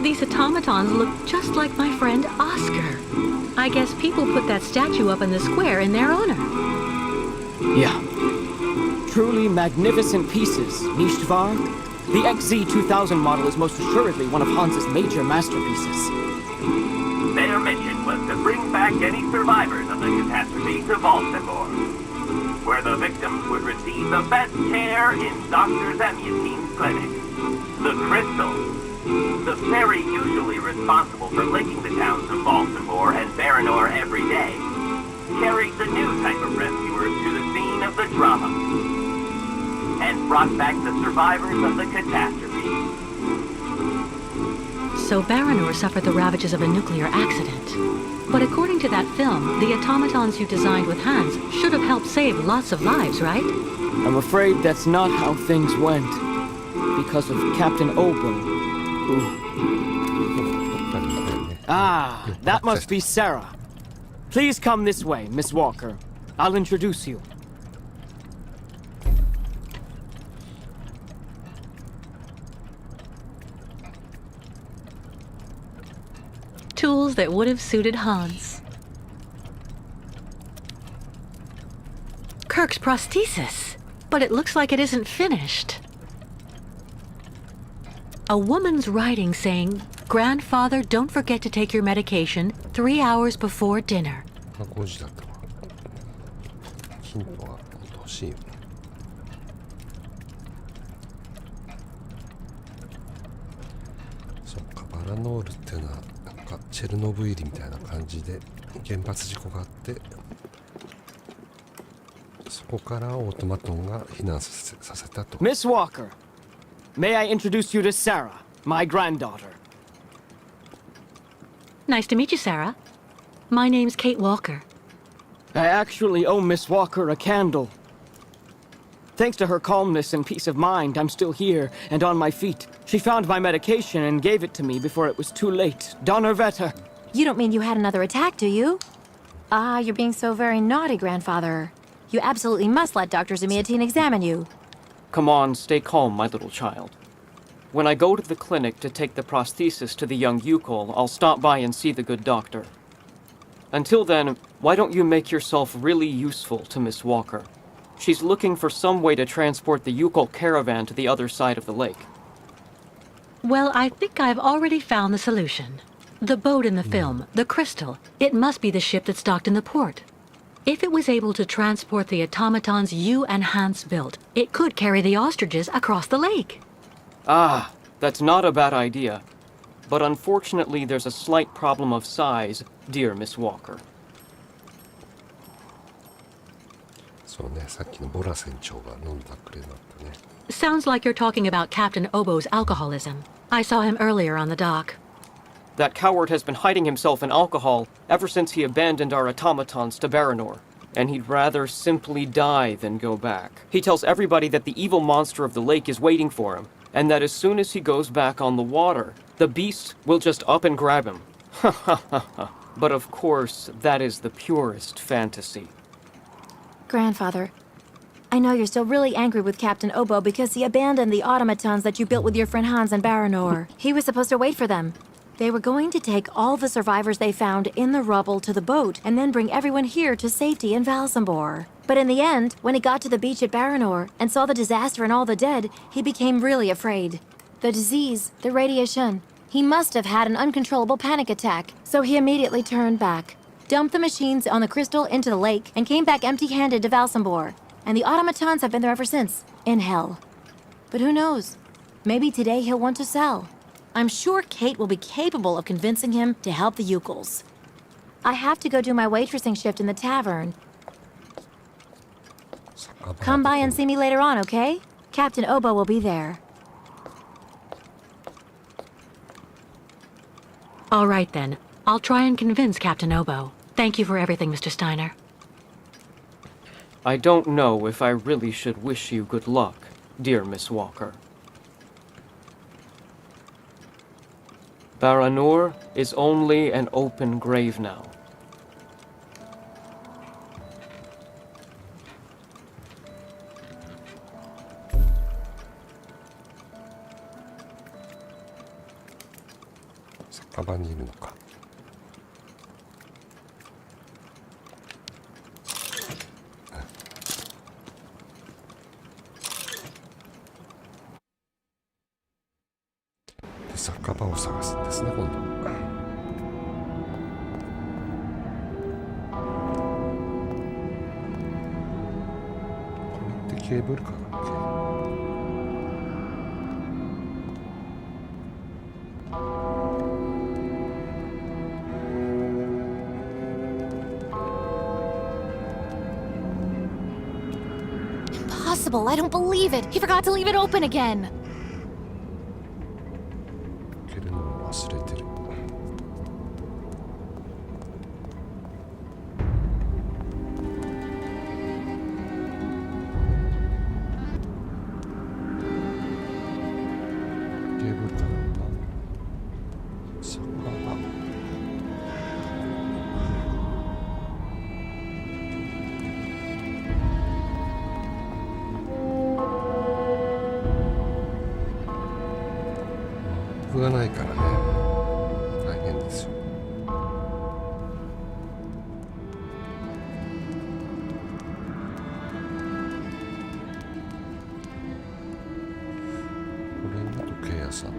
These automatons look just like my friend Oscar. I guess people put that statue up in the square in their honor. Yeah. Truly magnificent pieces, nicht wahr? The XZ-2000 model is most assuredly one of Hans's major masterpieces. Their mission was to bring back any survivors of the catastrophe to Baltimore, where the victims would receive the best care in Dr. Zemyateen's clinic. The crystal, The ferry usually responsible for linking the towns of Baltimore and Baranor every day carried the new type of rescuers to the scene of the drama and brought back the survivors of the catastrophe. So Baranor suffered the ravages of a nuclear accident. But according to that film, the automatons you designed with Hans should have helped save lots of lives, right? I'm afraid that's not how things went. Because of Captain Obo. Ah, that must be Sarah. Please come this way, Miss Walker. I'll introduce you. Tools that would have suited Hans. Kirk's prosthesis, but it looks like it isn't finished. A woman's writing saying, "Grandfather, don't forget to take your medication 3 hours before dinner." 5時だったわ。ヒントは欲しいよね。そっか、バラノールっていうのはなんかチェルノブイリみたいな感じで原発事故があって、そこからオートマトンが避難させたと。 Miss Walker, may I introduce you to Sarah, my granddaughter? Nice to meet you, Sarah. My name's Kate Walker. I actually owe Miss Walker a candle. Thanks to her calmness and peace of mind, I'm still here and on my feet. She found my medication and gave it to me before it was too late. Donnerwetter. You don't mean you had another attack, do you? Ah, you're being so very naughty, Grandfather. You absolutely must let Dr. Zamiatine examine you. Come on, stay calm, my little child. When I go to the clinic to take the prosthesis to the young Yukol, I'll stop by and see the good doctor. Until then, why don't you make yourself really useful to Miss Walker? She's looking for some way to transport the Yukol caravan to the other side of the lake. Well, I think I've already found the solution. The boat in the film, the Crystal, it must be the ship that's docked in the port. If it was able to transport the automatons you and Hans built, it could carry the ostriches across the lake. Ah, that's not a bad idea. But unfortunately, there's a slight problem of size, dear Miss Walker. そうね、さっきのボラ船長が飲んだくれだったね。 Sounds like you're talking about Captain Obo's alcoholism. I saw him earlier on the dock. That coward has been hiding himself in alcohol ever since he abandoned our automatons to Baranor. And he'd rather simply die than go back. He tells everybody that the evil monster of the lake is waiting for him, and that as soon as he goes back on the water, the beast will just up and grab him. Ha ha ha ha. But of course, that is the purest fantasy. Grandfather, I know you're still really angry with Captain Obo because he abandoned the automatons that you built with your friend Hans and Baranor. He was supposed to wait for them. They were going to take all the survivors they found in the rubble to the boat and then bring everyone here to safety in Valsambor. But in the end, when he got to the beach at Baranor and saw the disaster and all the dead, he became really afraid. The disease, the radiation. He must have had an uncontrollable panic attack, so he immediately turned back, dumped the machines on the Crystal into the lake, and came back empty-handed to Valsambor. And the automatons have been there ever since, in hell. But who knows? Maybe today he'll want to sell. I'm sure Kate will be capable of convincing him to help the Yukols. I have to go do my waitressing shift in the tavern. Come by and see me later on, okay? Captain Obo will be there. All right then. I'll try and convince Captain Obo. Thank you for everything, Mr. Steiner. I don't know if I really should wish you good luck, dear Miss Walker. Baranor is only an open grave now. impossible. I don't believe it. He forgot to leave it open again. 開けるのを忘れてる。ケーブルかな。そこは。マップがないからね、大変ですよ。これが時計屋さん。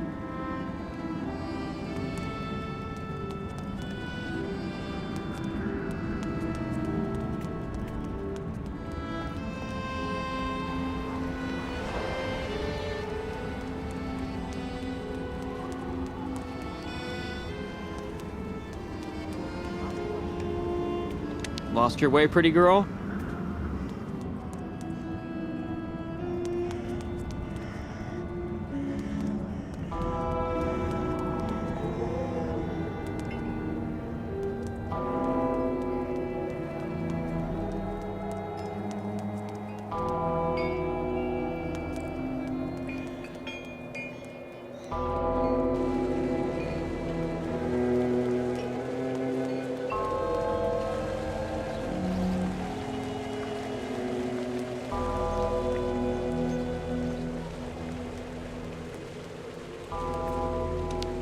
Lost your way, pretty girl?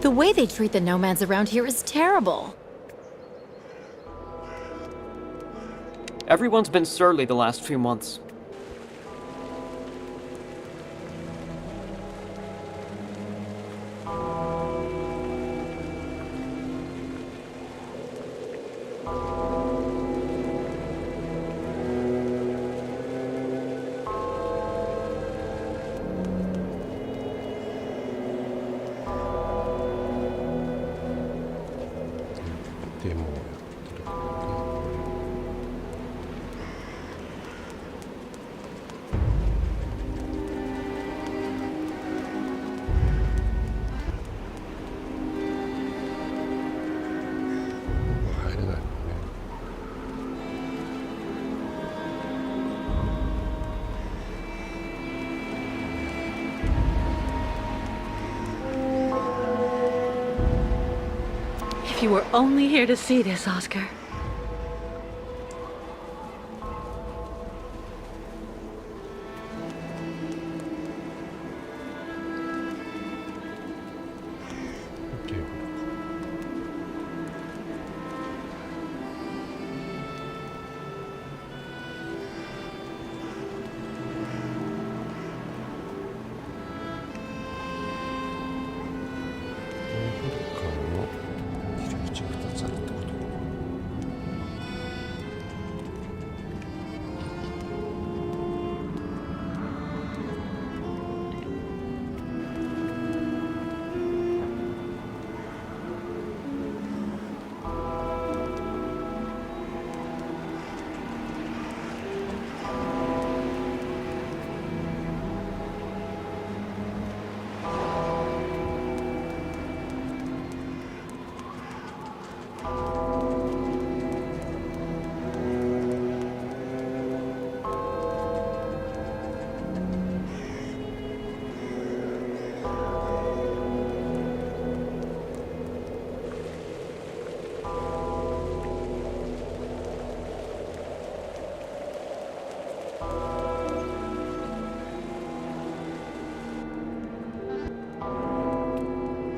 The way they treat the nomads around here is terrible. Everyone's been surly the last few months. If you were only here to see this, Oscar.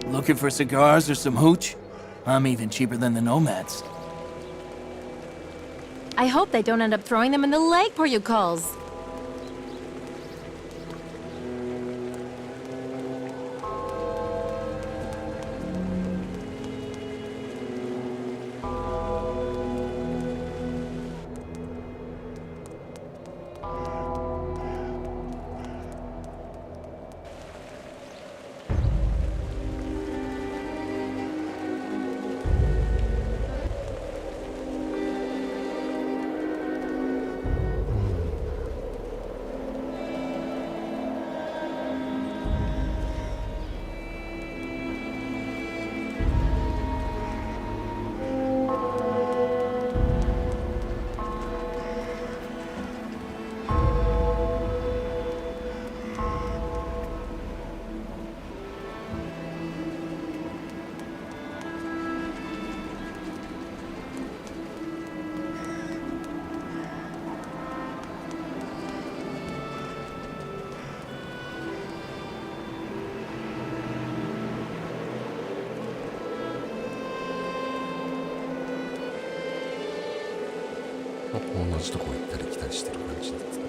Looking for cigars or some hooch? I'm even cheaper than the nomads. I hope they don't end up throwing them in the lake, poor you calls. 同じとこ行ったり来たりしてる感じですね。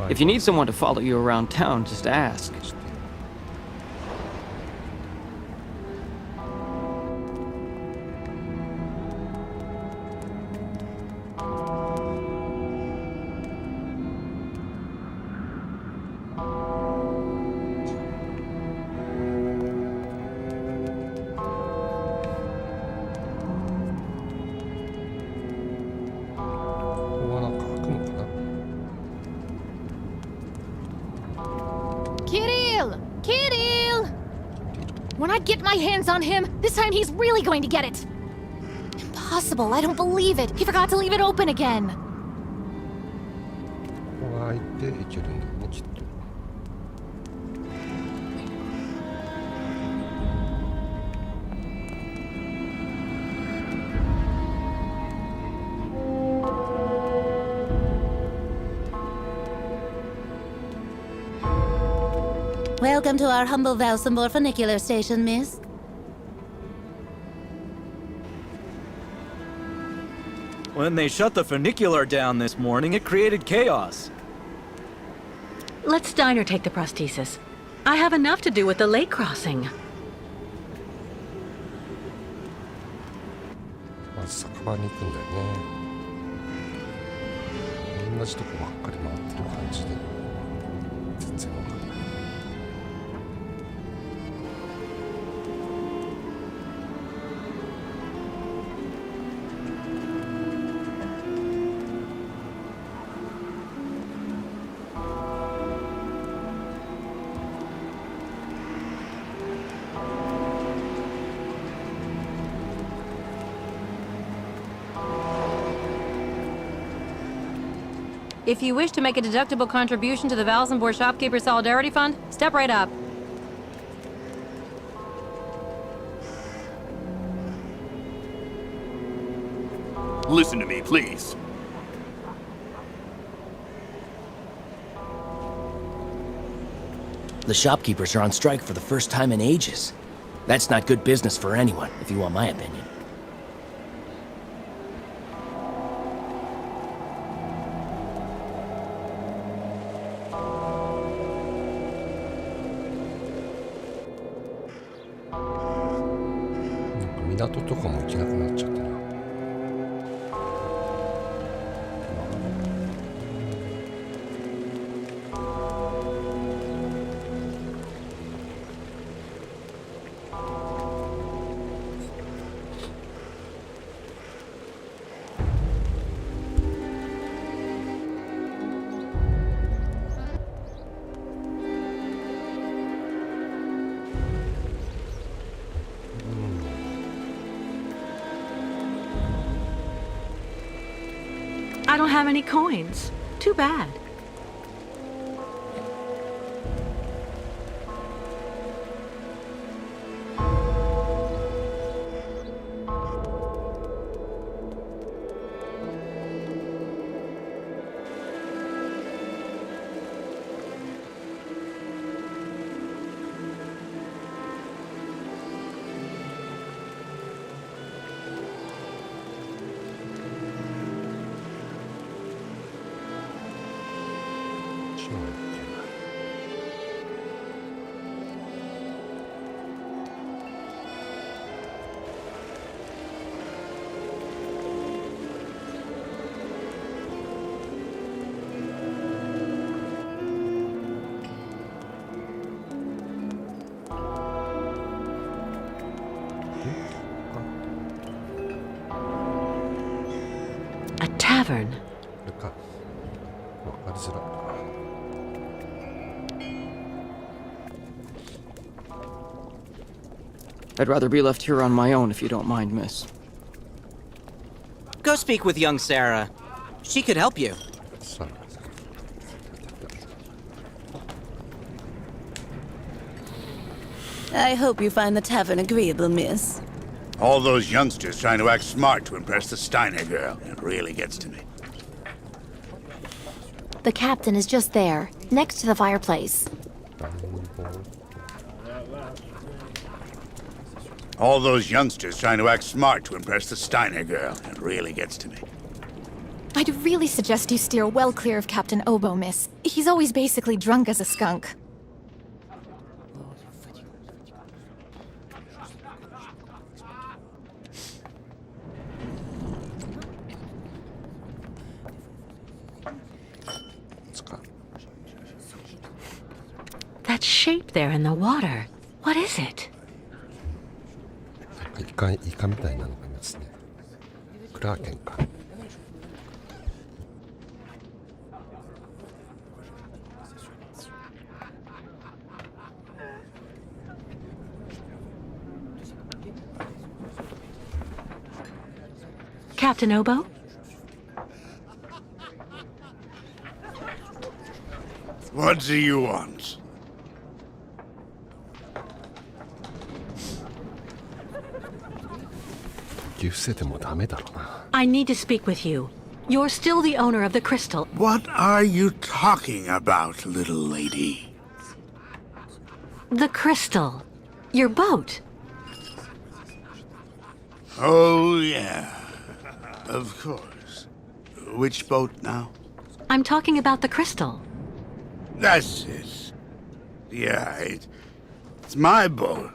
If you need someone to follow you around town, just ask. When I get my hands on him, this time he's really going to get it. Impossible, I don't believe it. He forgot to leave it open again. ここが開いていけるんだよね、きっと。Welcome to our humble Valsenborg funicular station, miss. When they shut the funicular down this morning, it created chaos. Let Steiner take the prosthesis. I have enough to do with the lake crossing. まず酒場に行くんだよね。同じとこばっかり回ってる感じで全然わかんない。If you wish to make a deductible contribution to the Valsenborg Shopkeeper Solidarity Fund, step right up. Listen to me, please. The shopkeepers are on strike for the first time in ages. That's not good business for anyone, if you want my opinion. Like 港とかも行けなくなっちゃったな。I don't have any coins. Too bad. tavern. これか。わかりづら。I'd rather be left here on my own if you don't mind, miss. Go speak with young Sarah. She could help you. さあ。I hope you find the tavern agreeable, miss. All those youngsters trying to act smart to impress the Steiner girl. It really gets to me. The captain is just there, next to the fireplace. All those youngsters trying to act smart to impress the Steiner girl. It really gets to me. I'd really suggest you steer well clear of Captain Obo, miss. He's always basically drunk as a skunk. That shape there in the water. What is it? イカみたいなのがいますね。クラーケンか。Captain Obo? What do you want? I need to speak with you. You're still the owner of the crystal. What are you talking about, little lady? The crystal. Your boat. Oh, yeah. Of course. Which boat now? I'm talking about the crystal. That's it. Yeah, it's my boat.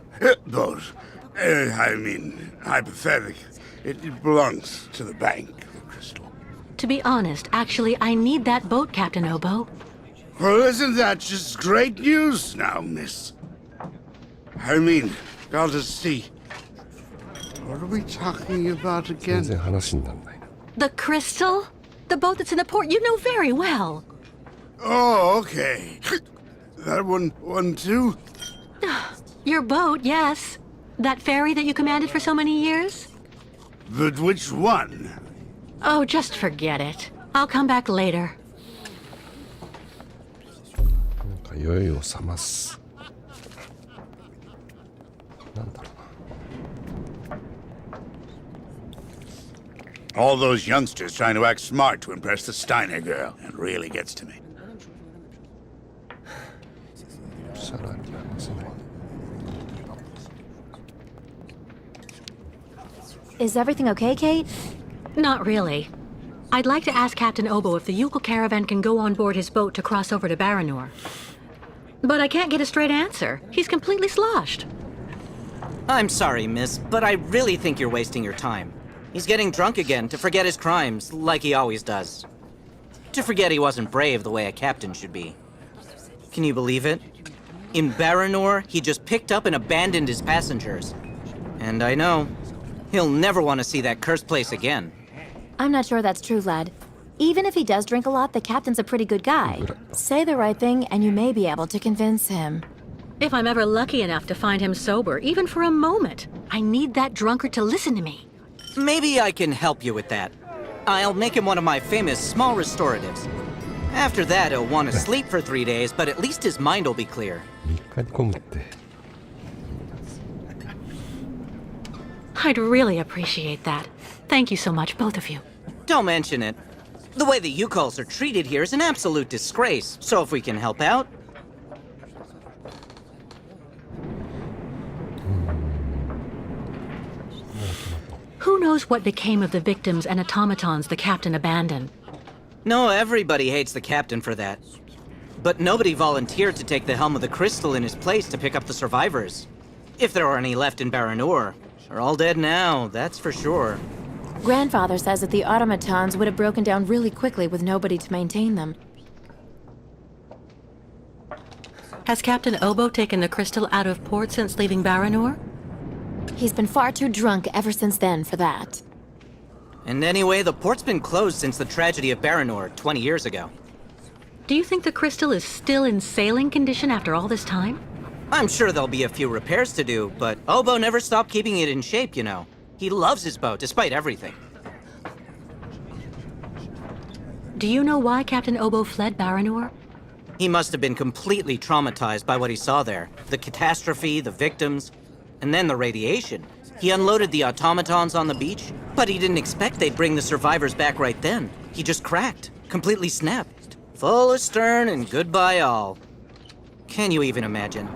I mean, hypothetically, it belongs to the bank, the crystal. To be honest, actually, I need that boat, Captain Obo. Well, isn't that just great news now, miss? I mean, gotta see. What are we talking about again? The crystal? The boat that's in the port you know very well. Oh, okay. That one too? Your boat, yes. That ferry that you commanded for so many years? But which one? Oh, just forget it. I'll come back later. なんか酔いを覚ます。なんだろうな。All those youngsters trying to act smart to impress the Steiner girl. It really gets to me. Is everything okay, Kate? Not really. I'd like to ask Captain Obo if the Yukol caravan can go on board his boat to cross over to Baranor. But I can't get a straight answer. He's completely sloshed. I'm sorry, miss, but I really think you're wasting your time. He's getting drunk again to forget his crimes, like he always does. To forget he wasn't brave the way a captain should be. Can you believe it? In Baranor, he just picked up and abandoned his passengers. And I know, he'll never want to see that cursed place again. I'm not sure that's true, lad. Even if he does drink a lot, the captain's a pretty good guy. Say the right thing, and you may be able to convince him. If I'm ever lucky enough to find him sober, even for a moment, I need that drunkard to listen to me. Maybe I can help you with that. I'll make him one of my famous small restoratives. After that, he'll want to sleep for 3 days, but at least his mind will be clear. I'd really appreciate that. Thank you so much, both of you. Don't mention it. The way the Yukols are treated here is an absolute disgrace, so if we can help out... Who knows what became of the victims and automatons the captain abandoned? No, everybody hates the captain for that. But nobody volunteered to take the helm of the crystal in his place to pick up the survivors. If there are any left in Baranor, they're all dead now, that's for sure. Grandfather says that the automatons would have broken down really quickly with nobody to maintain them. Has Captain Obo taken the crystal out of port since leaving Baranor? He's been far too drunk ever since then for that. And anyway, the port's been closed since the tragedy of Baranor 20 years ago. Do you think the crystal is still in sailing condition after all this time? I'm sure there'll be a few repairs to do, but Obo never stopped keeping it in shape, you know. He loves his boat, despite everything. Do you know why Captain Obo fled Baranor? He must have been completely traumatized by what he saw there. The catastrophe, the victims, and then the radiation. He unloaded the automatons on the beach, but he didn't expect they'd bring the survivors back right then. He just cracked, completely snapped. Full astern and goodbye all. Can you even imagine?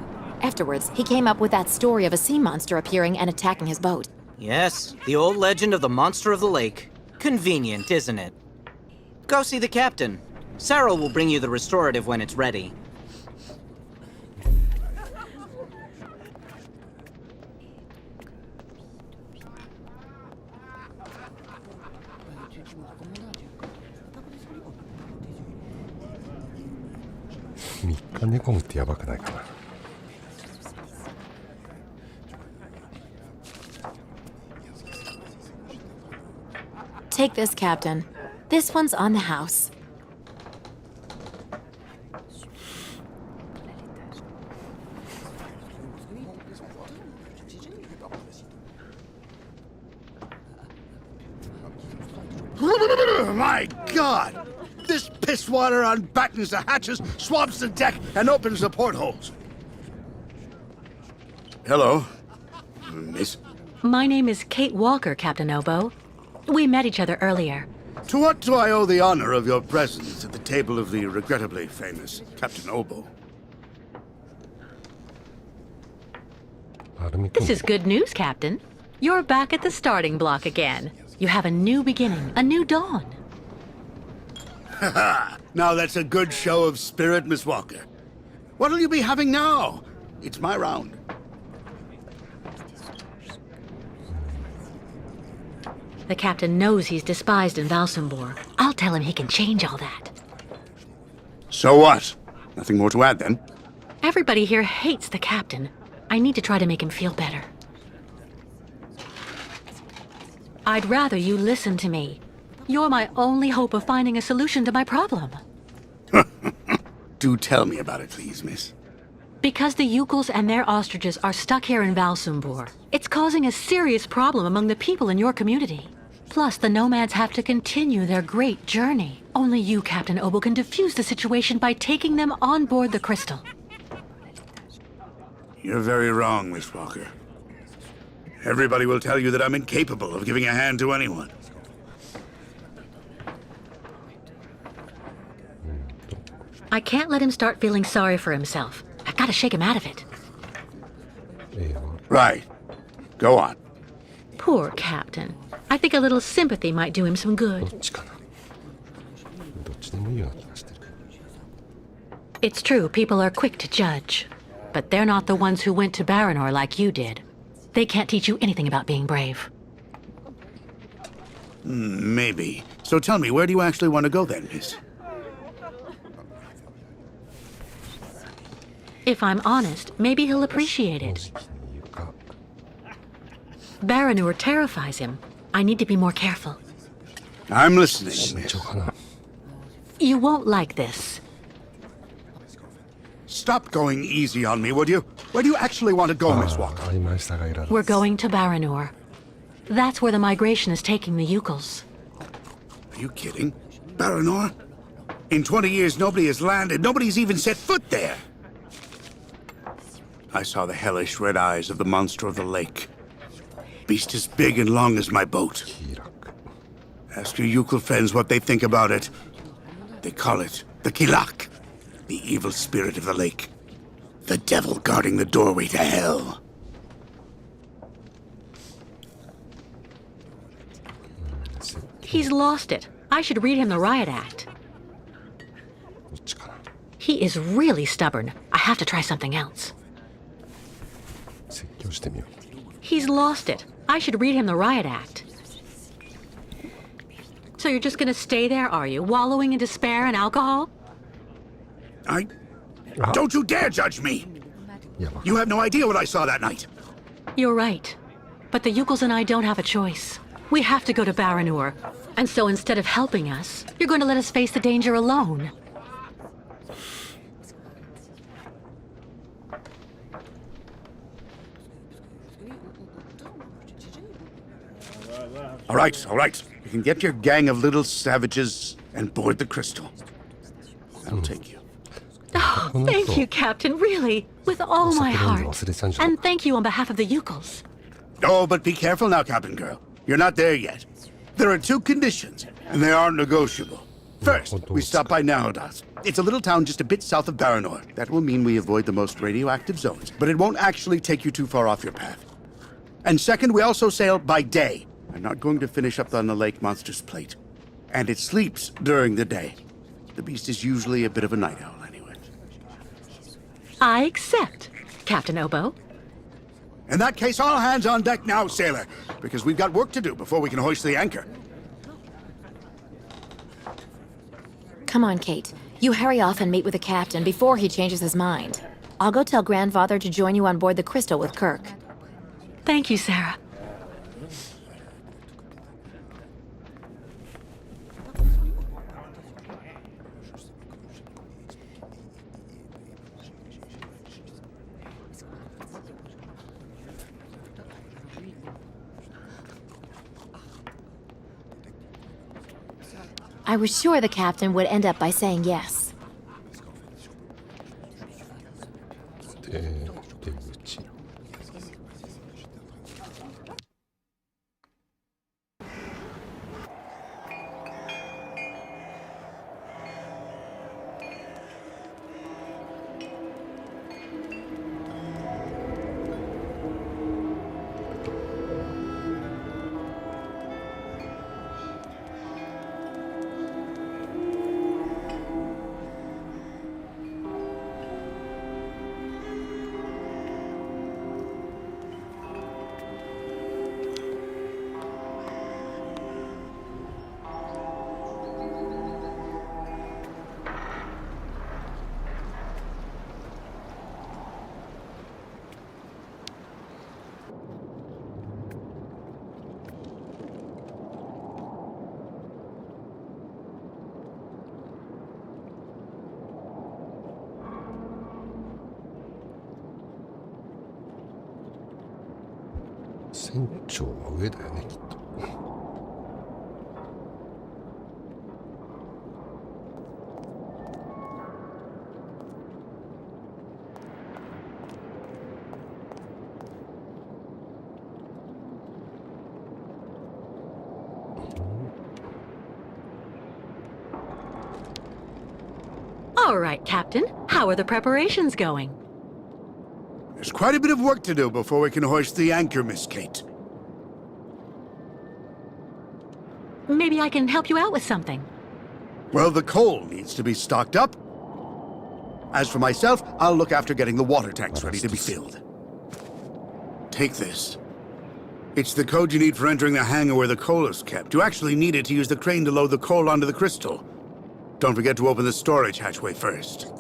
Afterwards, he came up with that story of a sea monster appearing and attacking his boat. Yes, the old legend of the monster of the lake. Convenient, isn't it? Go see the captain. Sarah will bring you the restorative when it's ready. Take this, Captain. This one's on the house. My God! This piss water unbattens the hatches, swabs the deck, and opens the portholes. Hello, miss. My name is Kate Walker, Captain Obo. We met each other earlier. To what do I owe the honor of your presence at the table of the regrettably famous Captain Obo? This is good news, Captain. You're back at the starting block again. You have a new beginning, a new dawn. Haha! Now that's a good show of spirit, Miss Walker. What'll you be having now? It's my round. The captain knows he's despised in Valsumbor. I'll tell him he can change all that. So what? Nothing more to add, then? Everybody here hates the captain. I need to try to make him feel better. I'd rather you listen to me. You're my only hope of finding a solution to my problem. Do tell me about it, please, miss. Because the Yukels and their ostriches are stuck here in Valsumbor, it's causing a serious problem among the people in your community. Plus, the nomads have to continue their great journey. Only you, Captain Obo, can defuse the situation by taking them on board the crystal. You're very wrong, Miss Walker. Everybody will tell you that I'm incapable of giving a hand to anyone. I can't let him start feeling sorry for himself. I've got to shake him out of it. Right. Go on. Poor Captain. I think a little sympathy might do him some good. It's true, people are quick to judge. But they're not the ones who went to Baranor like you did. They can't teach you anything about being brave. Maybe. So tell me, where do you actually want to go then, miss? If I'm honest, maybe he'll appreciate it. Baranor terrifies him. I need to be more careful. I'm listening, miss. You won't like this. Stop going easy on me, would you? Where do you actually want to go, Miss Walker? We're going to Baranor. That's where the migration is taking the Yukels. Are you kidding? Baranor? In 20 years, nobody has landed. Nobody's even set foot there. I saw the hellish red eyes of the monster of the lake. Beast as big and long as my boat. Ask your Yukel friends what they think about it. They call it the Kilak, the evil spirit of the lake. The devil guarding the doorway to hell. He's lost it. I should read him the riot act. He is really stubborn. I have to try something else. He's lost it. I should read him the riot act. So you're just gonna stay there, are you? Wallowing in despair and alcohol? Don't you dare judge me! You have no idea what I saw that night. You're right. But the Yukels and I don't have a choice. We have to go to Baranur. And so instead of helping us, you're going to let us face the danger alone. All right. You can get your gang of little savages and board the crystal. I'll take you. Oh, thank you, Captain, really. With all my heart. And thank you on behalf of the Yukals. Oh, but be careful now, Captain Girl. You're not there yet. There are 2 conditions, and they aren't negotiable. First, we stop by Narodas. It's a little town just a bit south of Baranor. That will mean we avoid the most radioactive zones, but it won't actually take you too far off your path. And second, we also sail by day. I'm not going to finish up on the lake monster's plate. And it sleeps during the day. The beast is usually a bit of a night owl anyway. I accept, Captain Obo. In that case, all hands on deck now, sailor, because we've got work to do before we can hoist the anchor. Come on, Kate. You hurry off and meet with the captain before he changes his mind. I'll go tell Grandfather to join you on board the Crystal with Kirk. Thank you, Sarah. I was sure the captain would end up by saying yes. All right, Captain. How are the preparations going? There's quite a bit of work to do before we can hoist the anchor, Miss Kate. Maybe I can help you out with something. Well, the coal needs to be stocked up. As for myself, I'll look after getting the water tanks ready to be filled. Take this. It's the code you need for entering the hangar where the coal is kept. You actually need it to use the crane to load the coal onto the crystal. Don't forget to open the storage hatchway first.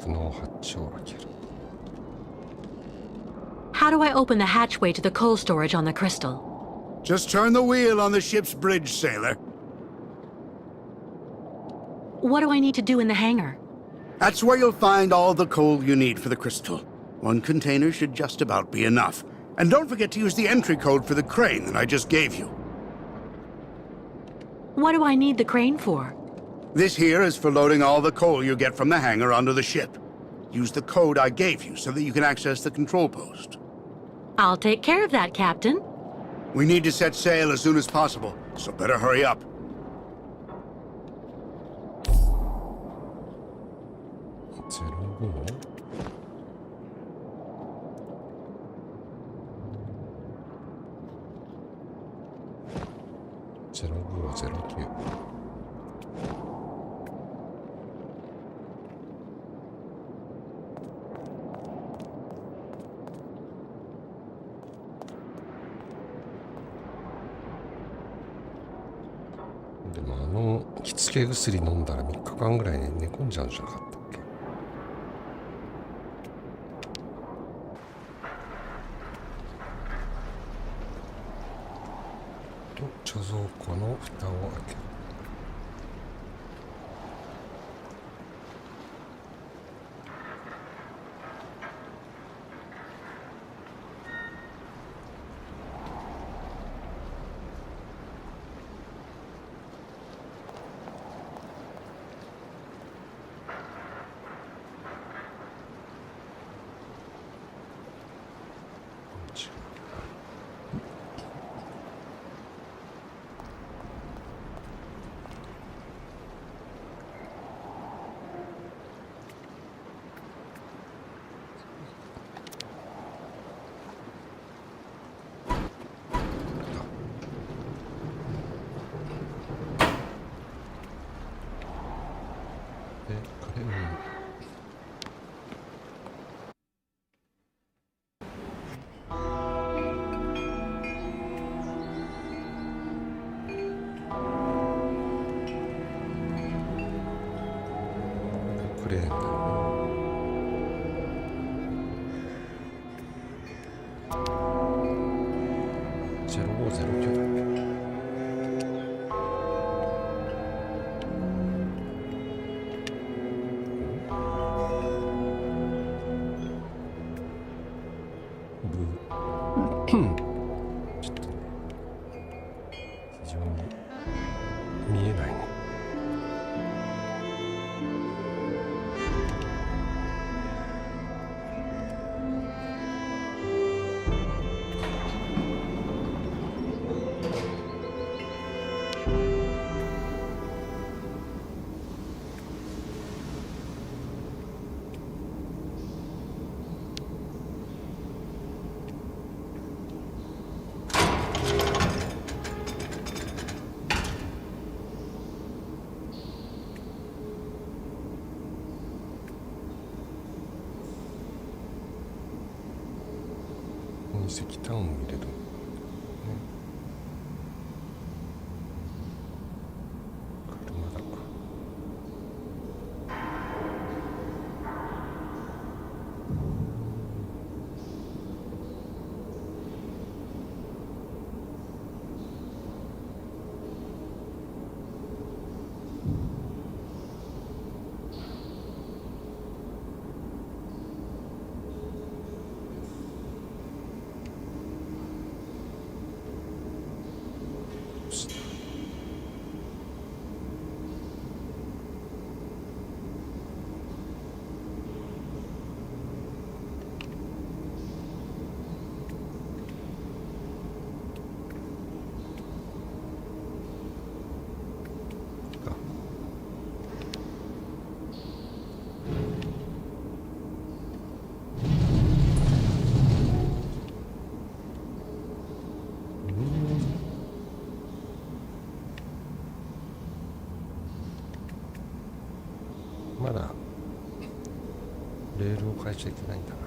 How do I open the hatchway to the coal storage on the crystal? Just turn the wheel on the ship's bridge, sailor. What do I need to do in the hangar? That's where you'll find all the coal you need for the crystal. 1 container should just about be enough. And don't forget to use the entry code for the crane that I just gave you. What do I need the crane for? This here is for loading all the coal you get from the hangar onto the ship. Use the code I gave you so that you can access the control post. I'll take care of that, Captain. We need to set sail as soon as possible, so better hurry up.でも着付け薬飲んだら3日間ぐらいね寝込んじゃうんじゃなかったっけ。どっち貯蔵庫の蓋を開ける。クレーンだ。0509だ。ちょっとね、非常に見えないね。石炭を入れる、ね、車だか。まだレールを変えちゃいけないんだな。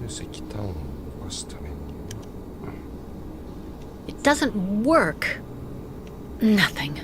石炭を動かすために。It doesn't work. Nothing.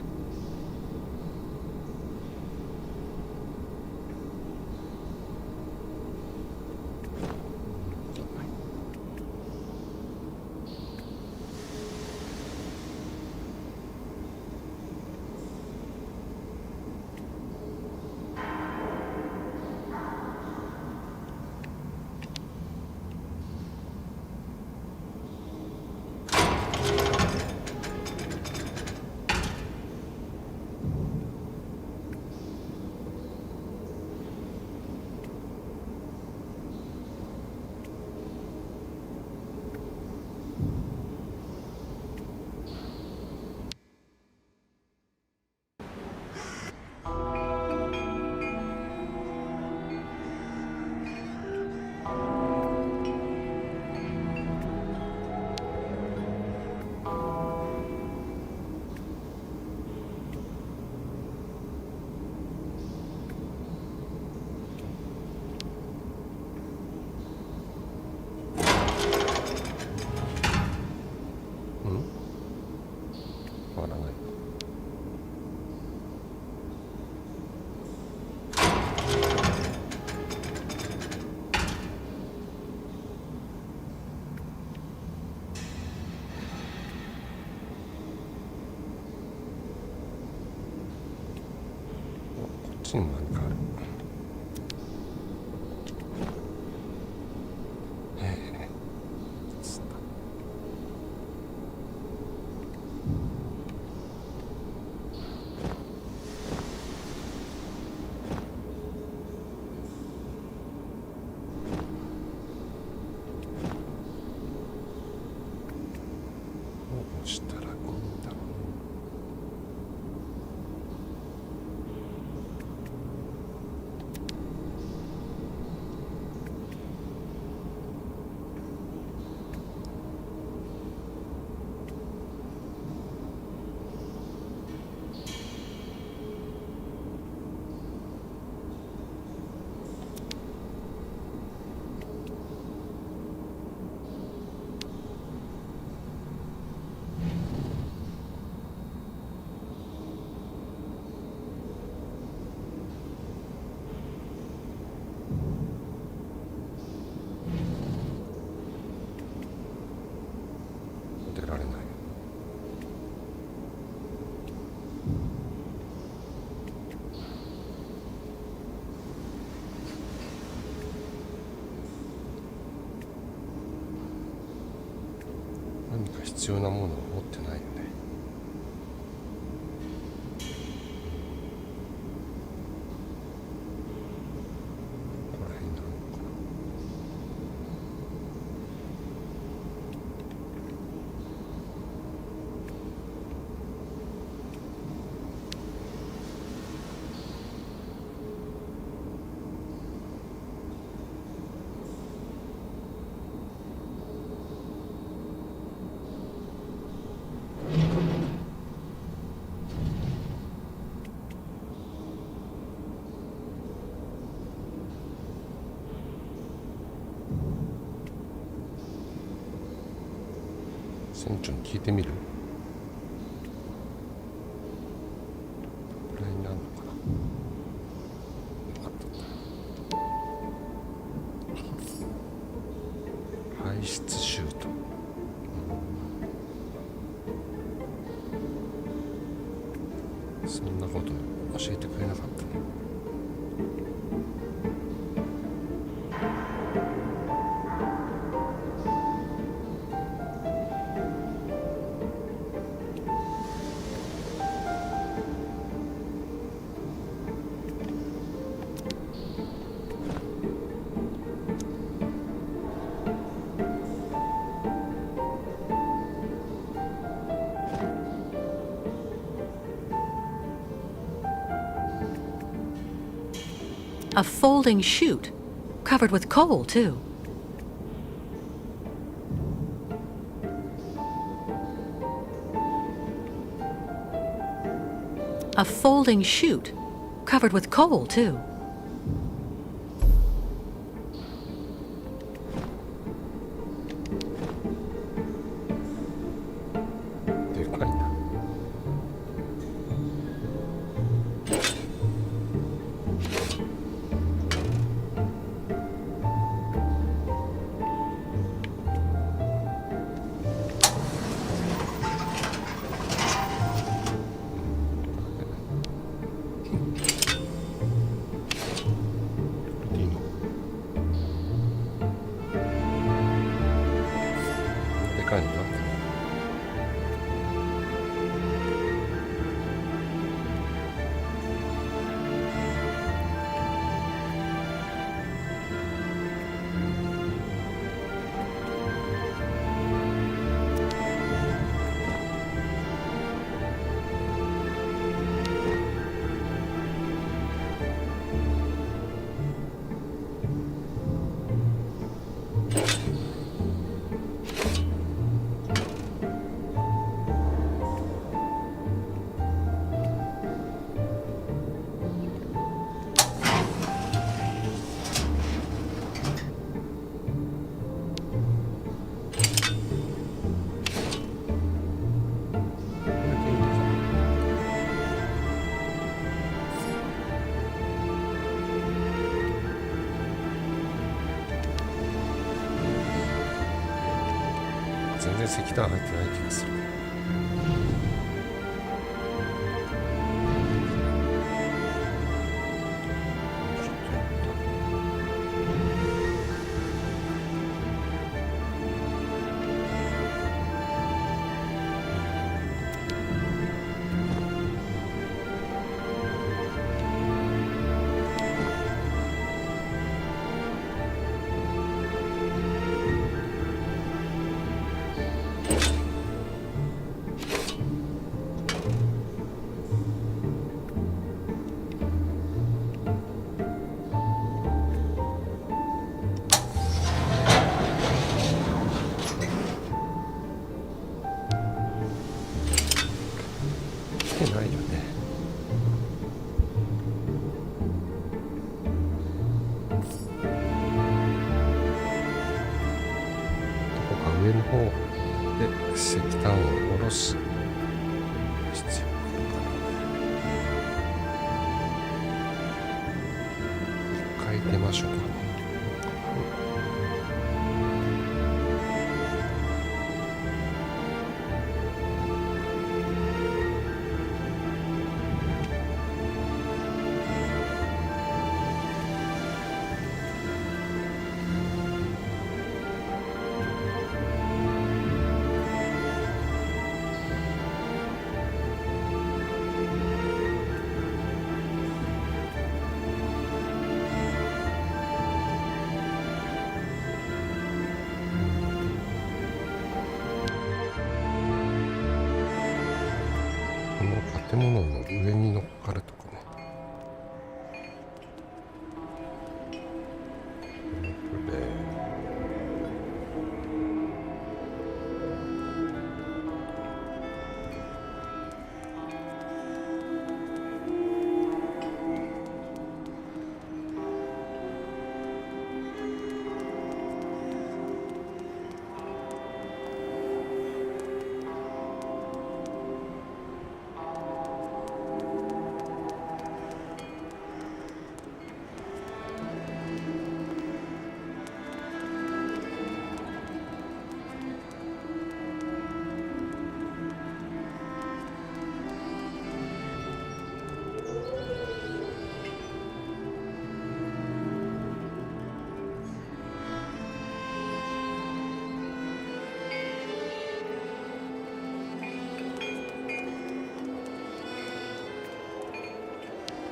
ちにも何かある。どうしたらいいんだろう。出られない。何か必要なものを持ってないよね。この辺なのかな。船長に聞いてみる？これになるのかな。排出シュート。そんなこと教えてくれなかったね。A folding chute, covered with coal, too. A folding chute, covered with coal, too.全然石炭入ってない気がする。戻す必要かな。一回出ましょうかね。建物の上に乗っかるとかね。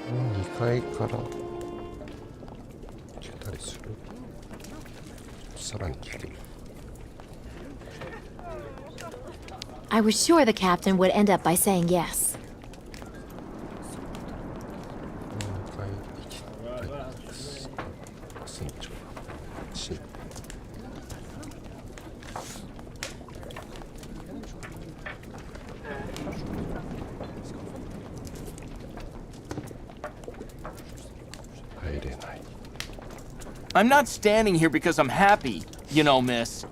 2階から行けたりする。さらに聞く。I was sure the captain would end up by saying yes. 2階行きたいです。船長しI'm not standing here because I'm happy, you know, miss.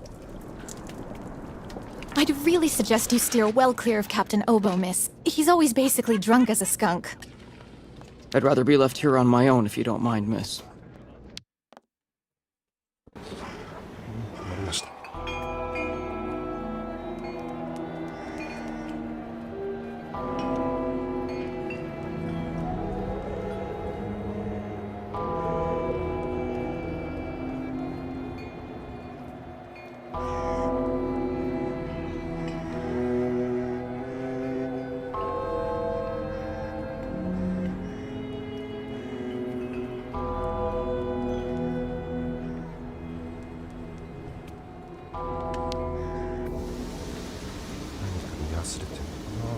I'd really suggest you steer well clear of Captain Obo, miss. He's always basically drunk as a skunk. I'd rather be left here on my own if you don't mind, miss. わかりました。忘れてるのか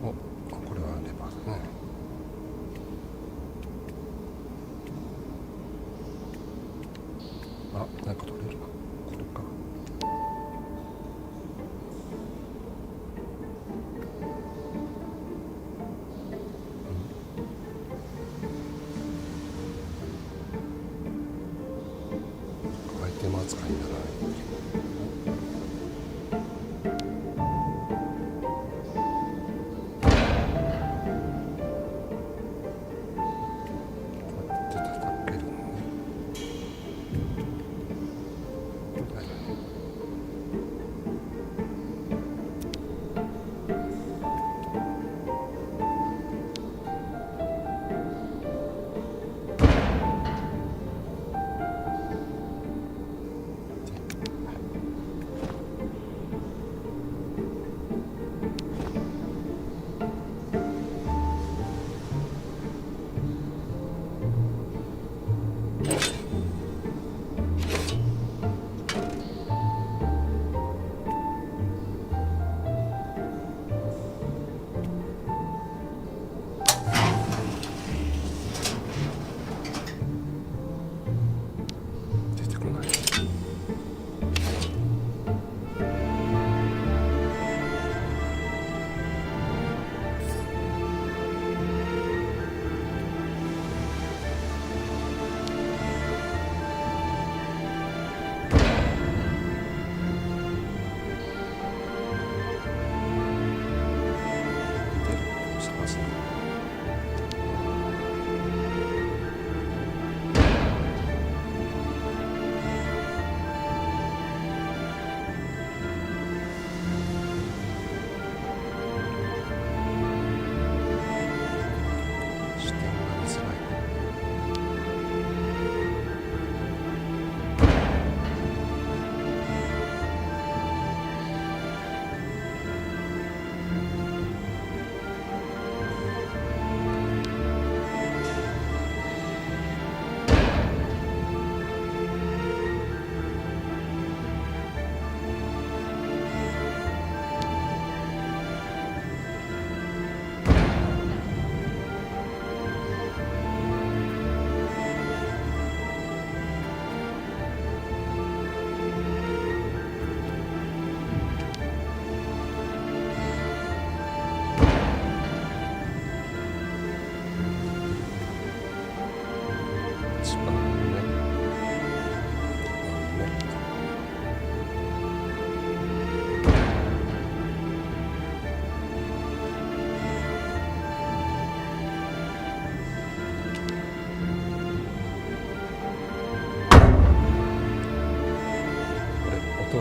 な。お、これはレバーだね。あ、なんか取れるな。これか。アイテム扱いにならない。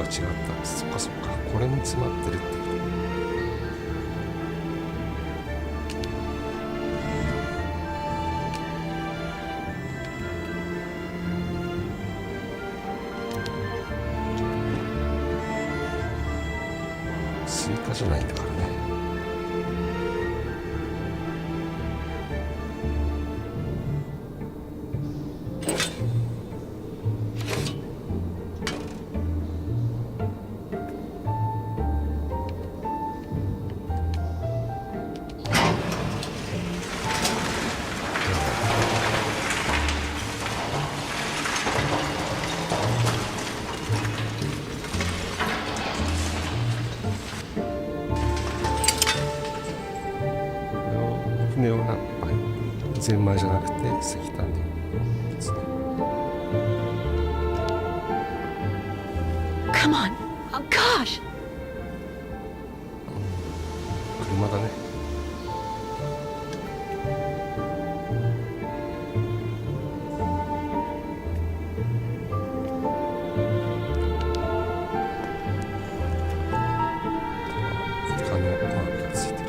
違った。そっかそっか、これに詰まってるってこと。スイカじゃないんだからね。船はやっぱりゼンマイじゃなくて石炭ですね。Come on. Oh, gosh. 車だね。イカのマークがついてる。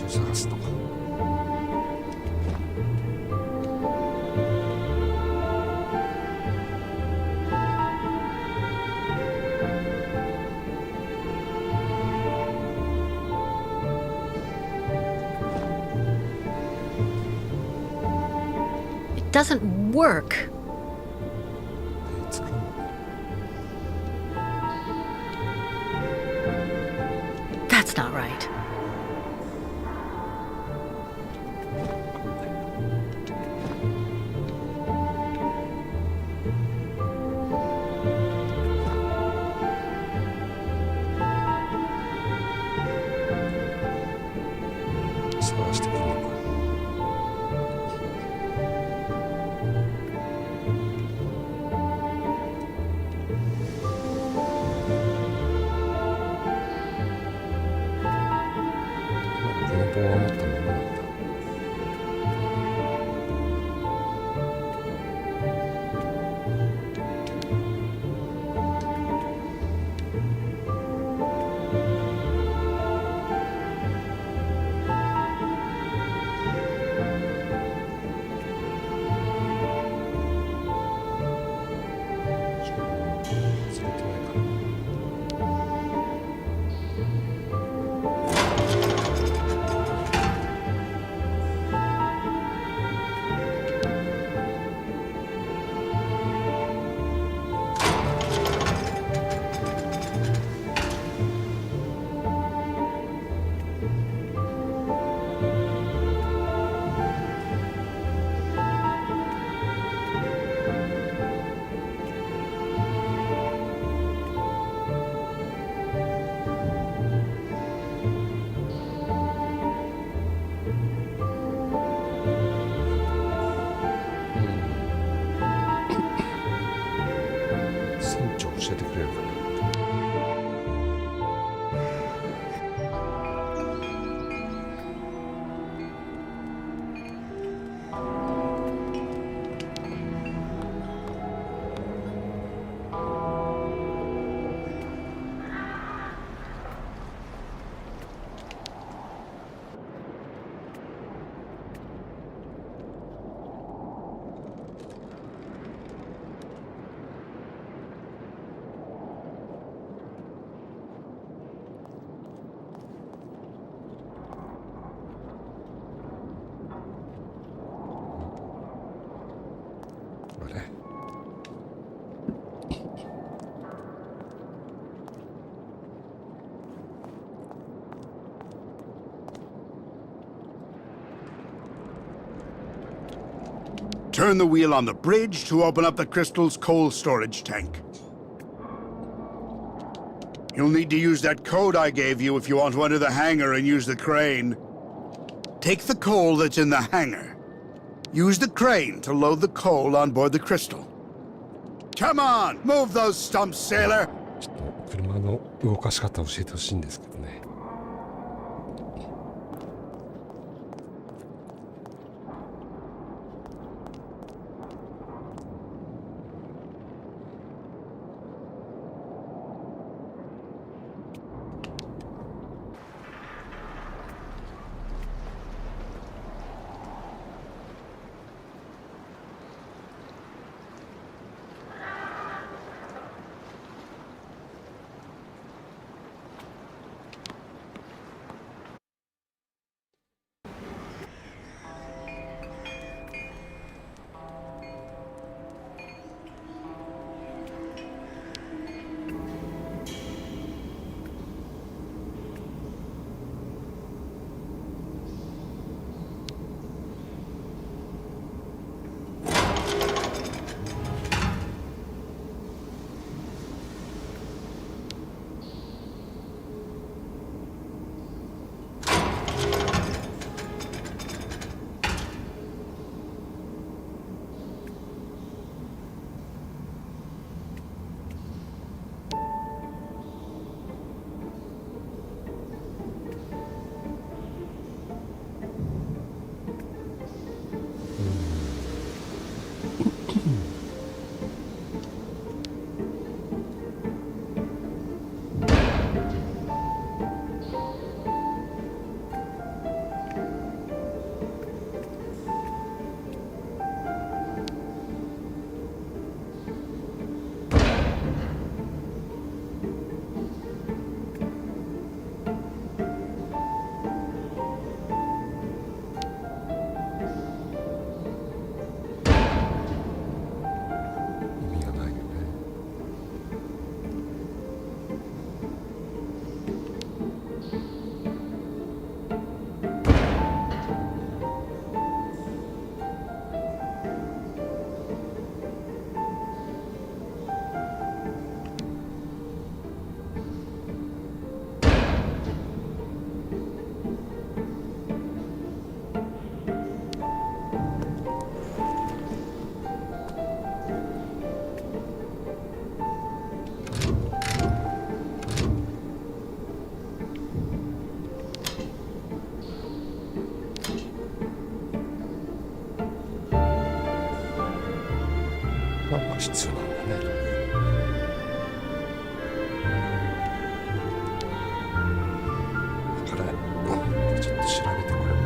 探すとか。It doesn't work. That's not right. Turn the wheel on the bridge to open up the crystal's coal storage tank. You'll need to use that code I gave you if you want to enter the hangar and use the crane. Take the coal that's in the hangar. Use the crane to load the coal on board the crystal. Come on, move those stumps, sailor. ちょっと車の動かし方教えてほしいんですけどね。必要なんだね。だからちょっと調べてこれも。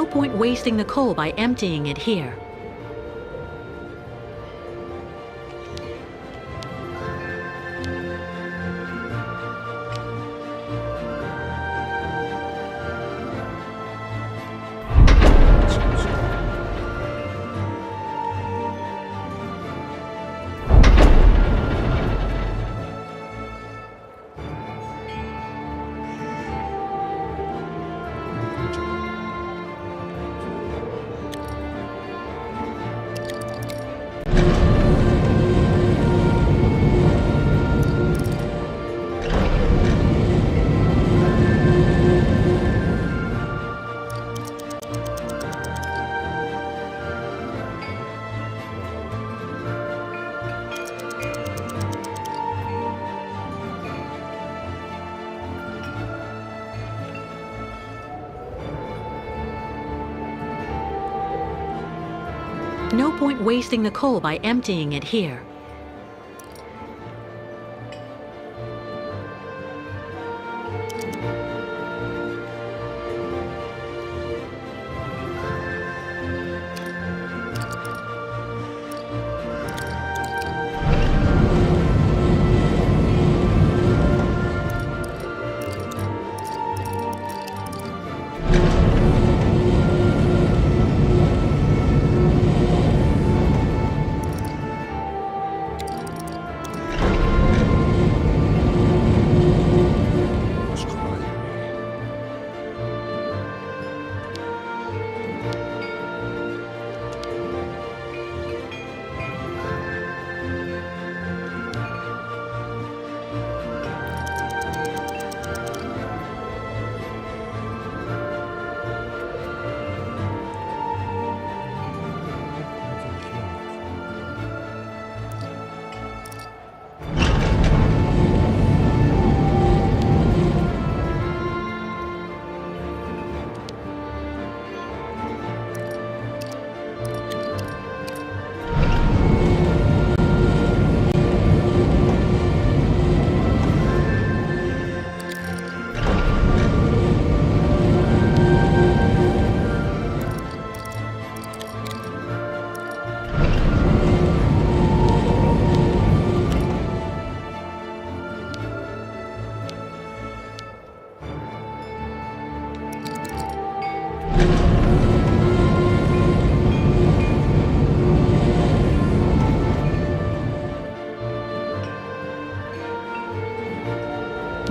point wasting the coal by emptying it here. No point wasting the coal by emptying it here.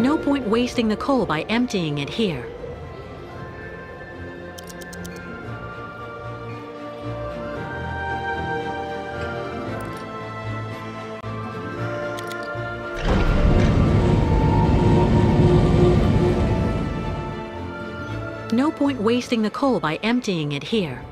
No point wasting the coal by emptying it here. No point wasting the coal by emptying it here.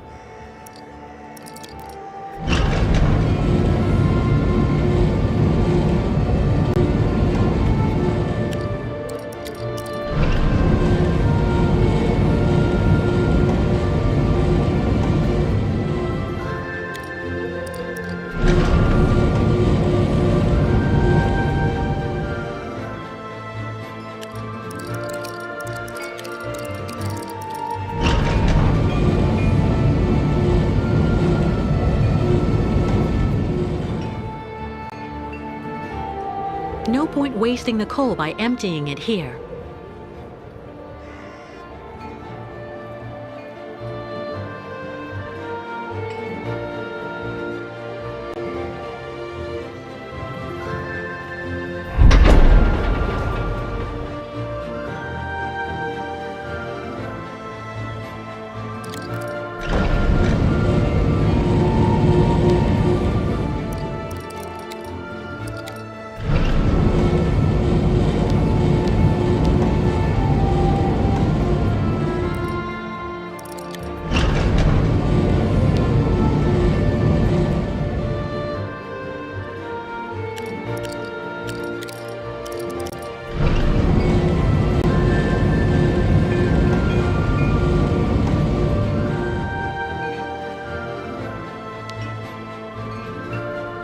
No point wasting the coal by emptying it here.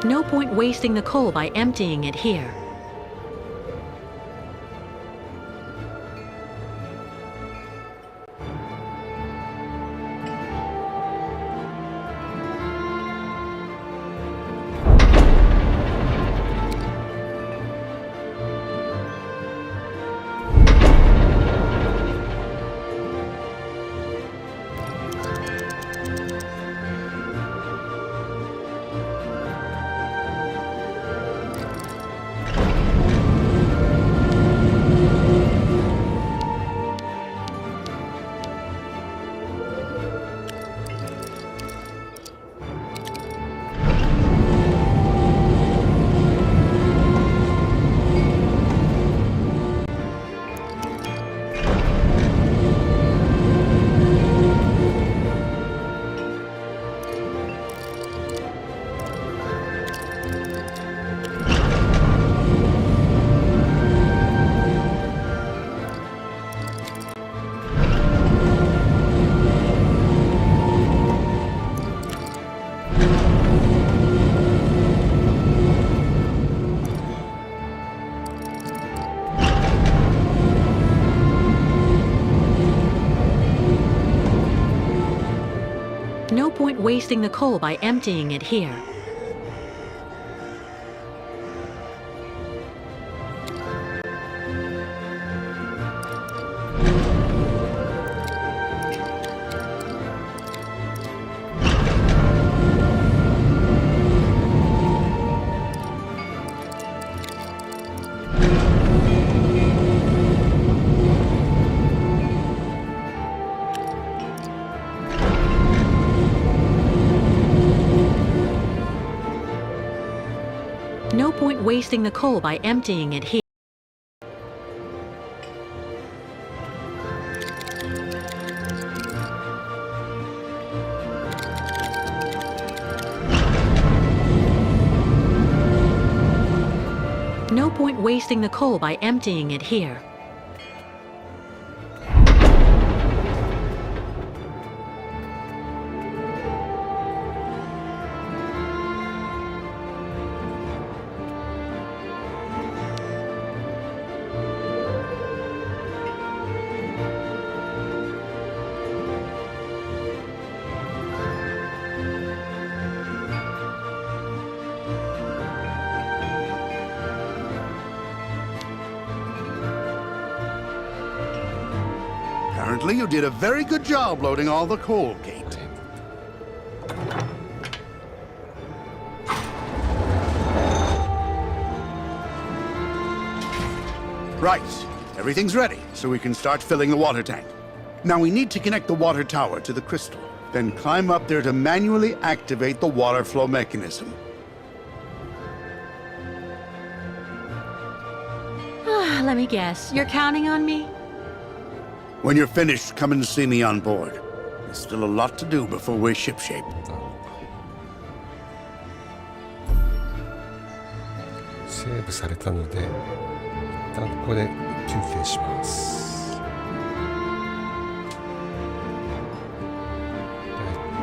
No point wasting the coal by emptying it here. point wasting the coal by emptying it here. No point wasting the coal by emptying it here. No point wasting the coal by emptying it here. Apparently, you did a very good job loading all the coal, Kate. Right. Everything's ready, so we can start filling the water tank. Now we need to connect the water tower to the crystal, then climb up there to manually activate the water flow mechanism. Let me guess, you're counting on me? When you're finished, come and see me on board. There's still a lot to do before we're shipshape. セーブされたので、一旦ここで休憩します。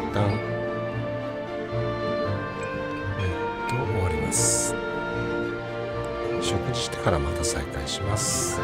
一旦終わります。食事してからまた再開します。